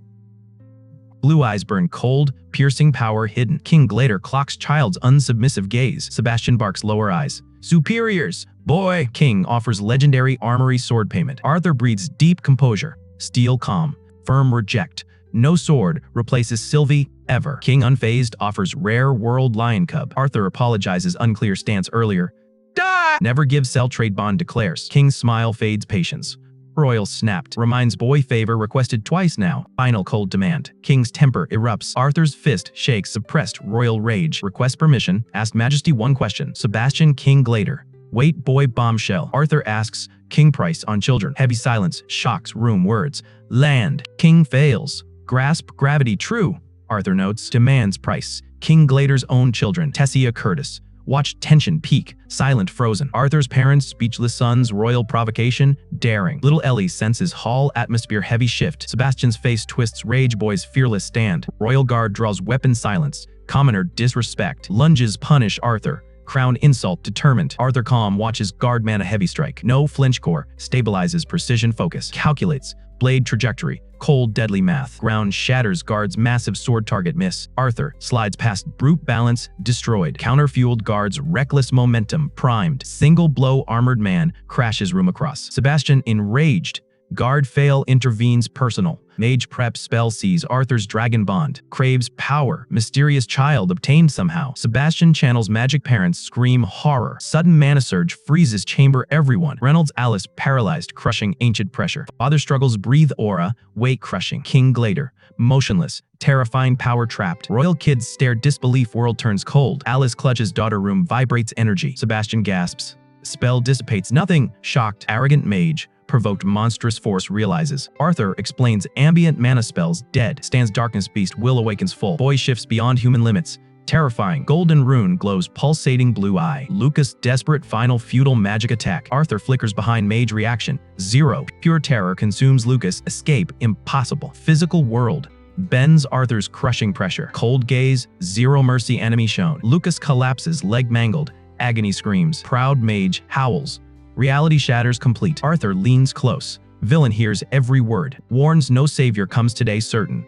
Blue eyes burn cold, piercing power hidden. King Glader clocks child's unsubmissive gaze. Sebastian barks lower eyes. Superiors, boy! King offers legendary armory sword payment. Arthur breathes deep composure. Steel calm. Firm reject. No sword replaces Sylvie, ever. King unfazed offers rare world lion cub. Arthur apologizes unclear stance earlier. Die! Never give sell trade bond declares. King's smile fades patience. Royal snapped. Reminds boy favor requested twice now. Final cold demand. King's temper erupts. Arthur's fist shakes suppressed royal rage. Request permission. Ask Majesty one question. Sebastian King Glader. Wait boy bombshell. Arthur asks. King price on children. Heavy silence. Shocks room words. Land. King fails. Grasp gravity true, Arthur notes. Demands price. King Glader's own children. Tessia Curtis. Watch tension peak. Silent frozen. Arthur's parents, speechless sons, royal provocation, daring. Little Ellie senses hall atmosphere heavy shift. Sebastian's face twists rage boy's fearless stand. Royal guard draws weapon silence. Commoner disrespect. Lunges punish Arthur. Crown insult determined. Arthur calm watches guard mana heavy strike. No flinch core. Stabilizes precision focus. Calculates. Blade trajectory. Cold deadly math. Ground shatters guard's massive sword target miss. Arthur slides past brute balance, destroyed. Counter-fueled guard's reckless momentum, primed. Single blow armored man crashes room across. Sebastian enraged. Guard fail intervenes personal. Mage prep spell sees Arthur's dragon bond. Craves power. Mysterious child obtained somehow. Sebastian channels magic parents scream horror. Sudden mana surge freezes chamber everyone. Reynolds Alice paralyzed crushing ancient pressure. Father struggles breathe aura. Weight crushing. King Glader. Motionless. Terrifying power trapped. Royal kids stare disbelief world turns cold. Alice clutches daughter room vibrates energy. Sebastian gasps. Spell dissipates nothing. Shocked. Arrogant mage. provoked monstrous force realizes. Arthur explains ambient mana spells dead. Stands darkness beast will awakens full. Boy shifts beyond human limits. Terrifying. Golden rune glows pulsating blue eye. Lucas desperate final feudal magic attack. Arthur flickers behind mage reaction. 0. Pure terror consumes Lucas. Escape impossible. Physical world bends Arthur's crushing pressure. Cold gaze. 0 mercy enemy shown. Lucas collapses, leg mangled. Agony screams. Proud mage howls. Reality shatters complete. Arthur leans close. Villain hears every word. Warns no savior comes today certain.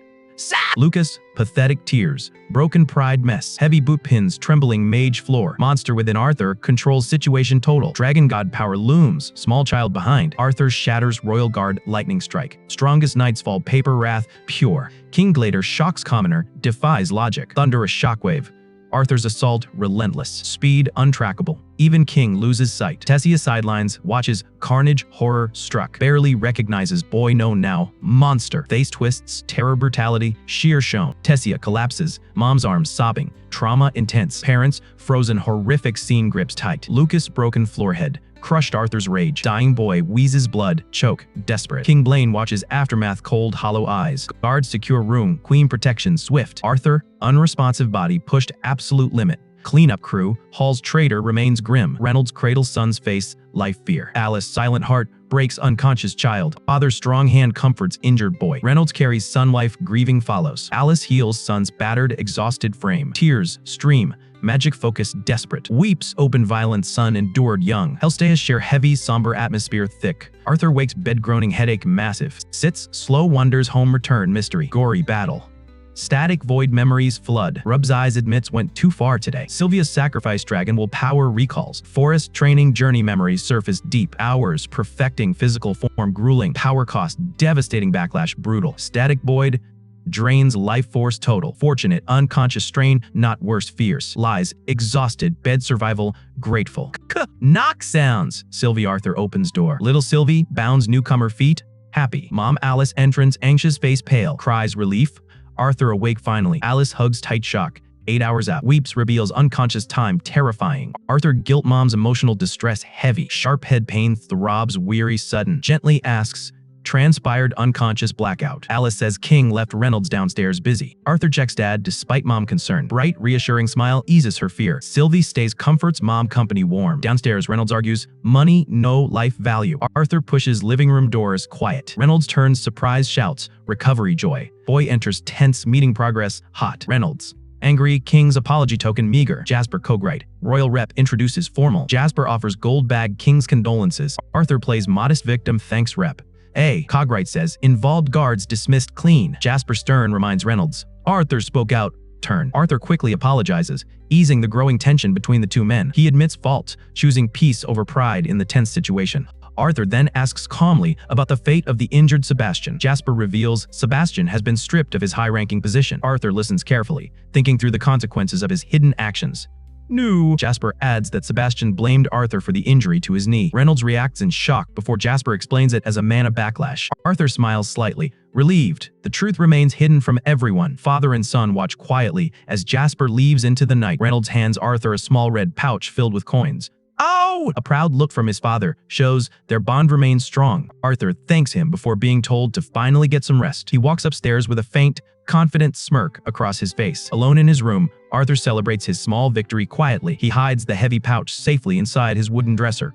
Lucas, pathetic tears, broken pride mess, heavy boot pins trembling mage floor. Monster within Arthur controls situation total. Dragon god power looms, small child behind. Arthur shatters royal guard lightning strike. Strongest knights fall paper wrath pure. King Glader shocks commoner, defies logic. Thunderous shockwave. Arthur's assault relentless. Speed untrackable. Even King loses sight. Tessia sidelines, watches carnage, horror struck. Barely recognizes boy known now. Monster. Face twists, terror brutality, sheer shown. Tessia collapses, mom's arms sobbing. Trauma intense. Parents frozen, horrific scene grips tight. Lucas broken floorhead. Crushed Arthur's rage. Dying boy wheezes blood, choke, desperate. King Blaine watches aftermath, cold, hollow eyes. Guards secure room, queen protection swift. Arthur, unresponsive body pushed absolute limit. Cleanup crew, Hall's traitor remains grim. Reynolds cradles son's face, life fear. Alice, silent heart, breaks unconscious child. Father's strong hand comforts injured boy. Reynolds carries son wife, grieving follows. Alice heals son's battered, exhausted frame. Tears stream. Magic focus desperate. Weeps open violent son endured young. Hellstays share heavy somber atmosphere thick. Arthur wakes bed groaning headache massive. Sits slow wonders home return mystery. Gory battle. Static void memories flood. Rub's eyes admits went too far today. Sylvia's sacrifice dragon will power recalls. Forest training journey memories surface deep. Hours perfecting physical form grueling. Power cost devastating backlash brutal. Static void drains life force total. Fortunate unconscious strain not worse fierce. Lies exhausted bed survival grateful. Knock sounds. Sylvia Arthur opens door. Little Sylvie bounds newcomer feet. Happy. Mom Alice entrance anxious face pale. Cries relief. Arthur awake finally. Alice hugs tight shock. 8 hours out. Weeps reveals unconscious time terrifying. Arthur guilt mom's emotional distress heavy. Sharp head pain throbs weary sudden. Gently asks. Transpired unconscious blackout. Alice says King left Reynolds downstairs busy. Arthur checks dad despite mom concern. Bright, reassuring smile eases her fear. Sylvie stays comforts mom company warm. Downstairs, Reynolds argues, money, no life value. Arthur pushes living room doors quiet. Reynolds turns surprise shouts, recovery joy. Boy enters tense meeting progress, hot. Reynolds. Angry, King's apology token meager. Jasper Cogright. Royal rep introduces formal. Jasper offers gold bag King's condolences. Arthur plays modest victim thanks rep. Cogright says, involved guards dismissed clean. Jasper Stern reminds Reynolds. Arthur spoke out. Turn. Arthur quickly apologizes, easing the growing tension between the two men. He admits fault, choosing peace over pride in the tense situation. Arthur then asks calmly about the fate of the injured Sebastian. Jasper reveals Sebastian has been stripped of his high-ranking position. Arthur listens carefully, thinking through the consequences of his hidden actions. No. Jasper adds that Sebastian blamed Arthur for the injury to his knee. Reynolds reacts in shock before Jasper explains it as a mana backlash. Arthur smiles slightly, relieved. The truth remains hidden from everyone. Father and son watch quietly as Jasper leaves into the night. Reynolds hands Arthur a small red pouch filled with coins. Oh! A proud look from his father shows their bond remains strong. Arthur thanks him before being told to finally get some rest. He walks upstairs with a faint, confident smirk across his face. Alone in his room, Arthur celebrates his small victory quietly. He hides the heavy pouch safely inside his wooden dresser.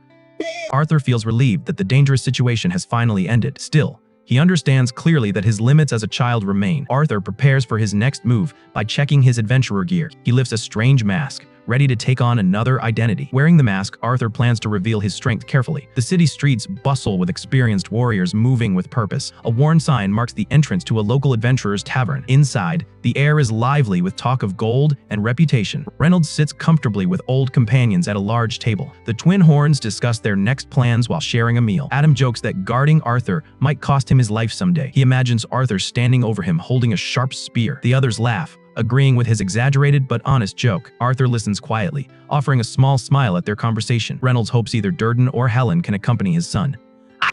Arthur feels relieved that the dangerous situation has finally ended. Still, he understands clearly that his limits as a child remain. Arthur prepares for his next move by checking his adventurer gear. He lifts a strange mask, ready to take on another identity. Wearing the mask, Arthur plans to reveal his strength carefully. The city streets bustle with experienced warriors moving with purpose. A worn sign marks the entrance to a local adventurer's tavern. Inside, the air is lively with talk of gold and reputation. Reynolds sits comfortably with old companions at a large table. The twin horns discuss their next plans while sharing a meal. Adam jokes that guarding Arthur might cost him his life someday. He imagines Arthur standing over him holding a sharp spear. The others laugh, agreeing with his exaggerated but honest joke. Arthur listens quietly, offering a small smile at their conversation. Reynolds hopes either Durden or Helen can accompany his son.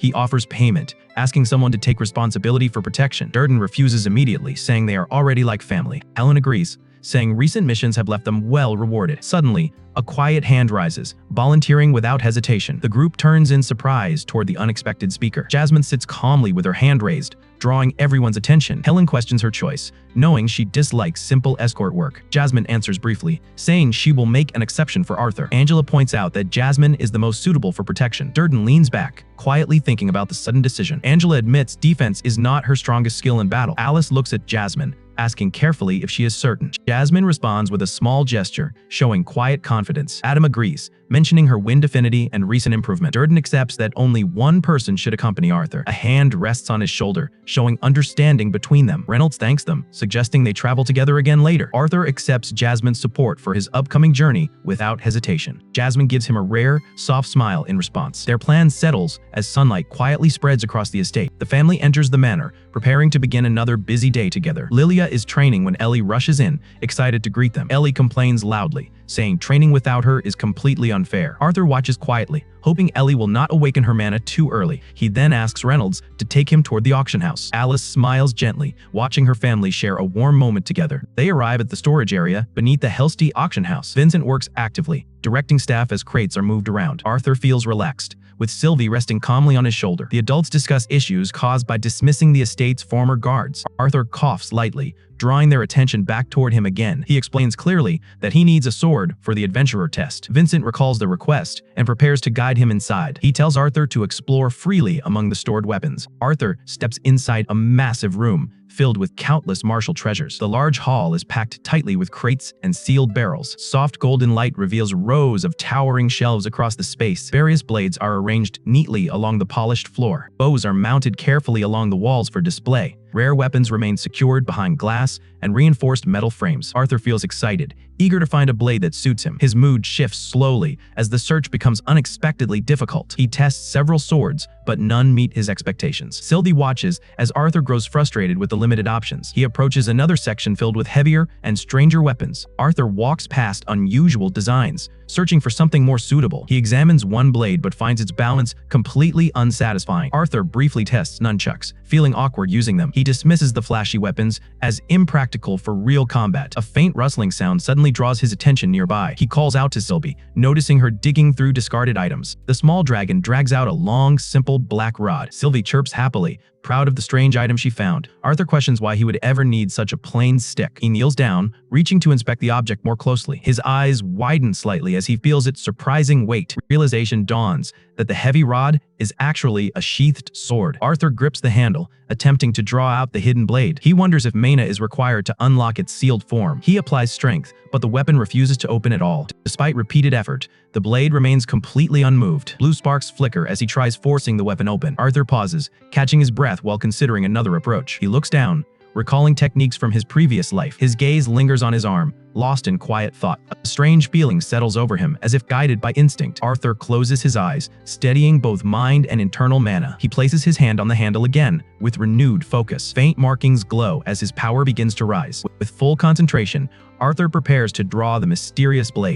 He offers payment, asking someone to take responsibility for protection. Durden refuses immediately, saying they are already like family. Helen agrees, saying recent missions have left them well rewarded. Suddenly, a quiet hand rises, volunteering without hesitation. The group turns in surprise toward the unexpected speaker. Jasmine sits calmly with her hand raised, drawing everyone's attention. Helen questions her choice, knowing she dislikes simple escort work. Jasmine answers briefly, saying she will make an exception for Arthur. Angela points out that Jasmine is the most suitable for protection. Durden leans back, quietly thinking about the sudden decision. Angela admits defense is not her strongest skill in battle. Alice looks at Jasmine, asking carefully if she is certain. Jasmine responds with a small gesture, showing quiet confidence. Adam agrees, mentioning her wind affinity and recent improvement. Durden accepts that only one person should accompany Arthur. A hand rests on his shoulder, showing understanding between them. Reynolds thanks them, suggesting they travel together again later. Arthur accepts Jasmine's support for his upcoming journey without hesitation. Jasmine gives him a rare, soft smile in response. Their plan settles as sunlight quietly spreads across the estate. The family enters the manor, preparing to begin another busy day together. Lilia is training when Ellie rushes in, excited to greet them. Ellie complains loudly, saying training without her is completely unfair. Arthur watches quietly, hoping Ellie will not awaken her mana too early. He then asks Reynolds to take him toward the auction house. Alice smiles gently, watching her family share a warm moment together. They arrive at the storage area beneath the Helsty auction house. Vincent works actively, directing staff as crates are moved around. Arthur feels relaxed, with Sylvie resting calmly on his shoulder. The adults discuss issues caused by dismissing the estate's former guards. Arthur coughs lightly, drawing their attention back toward him again. He explains clearly that he needs a sword for the adventurer test. Vincent recalls the request and prepares to guide him inside. He tells Arthur to explore freely among the stored weapons. Arthur steps inside a massive room filled with countless martial treasures. The large hall is packed tightly with crates and sealed barrels. Soft golden light reveals rows of towering shelves across the space. Various blades are arranged neatly along the polished floor. Bows are mounted carefully along the walls for display. Rare weapons remain secured behind glass and reinforced metal frames. Arthur feels excited, eager to find a blade that suits him. His mood shifts slowly as the search becomes unexpectedly difficult. He tests several swords, but none meet his expectations. Sylvie watches as Arthur grows frustrated with the limited options. He approaches another section filled with heavier and stranger weapons. Arthur walks past unusual designs, searching for something more suitable. He examines one blade but finds its balance completely unsatisfying. Arthur briefly tests nunchucks, feeling awkward using them. He dismisses the flashy weapons as impractical for real combat. A faint rustling sound suddenly draws his attention nearby. He calls out to Sylvie, noticing her digging through discarded items. The small dragon drags out a long, simple black rod. Sylvie chirps happily, proud of the strange item she found. Arthur questions why he would ever need such a plain stick. He kneels down, reaching to inspect the object more closely. His eyes widen slightly as he feels its surprising weight. Realization dawns that the heavy rod is actually a sheathed sword. Arthur grips the handle, attempting to draw out the hidden blade. He wonders if mana is required to unlock its sealed form. He applies strength, but the weapon refuses to open at all. Despite repeated effort, the blade remains completely unmoved. Blue sparks flicker as he tries forcing the weapon open. Arthur pauses, catching his breath while considering another approach. He looks down, recalling techniques from his previous life. His gaze lingers on his arm, lost in quiet thought. A strange feeling settles over him, as if guided by instinct. Arthur closes his eyes, steadying both mind and internal mana. He places his hand on the handle again, with renewed focus. Faint markings glow as his power begins to rise. With full concentration, Arthur prepares to draw the mysterious blade.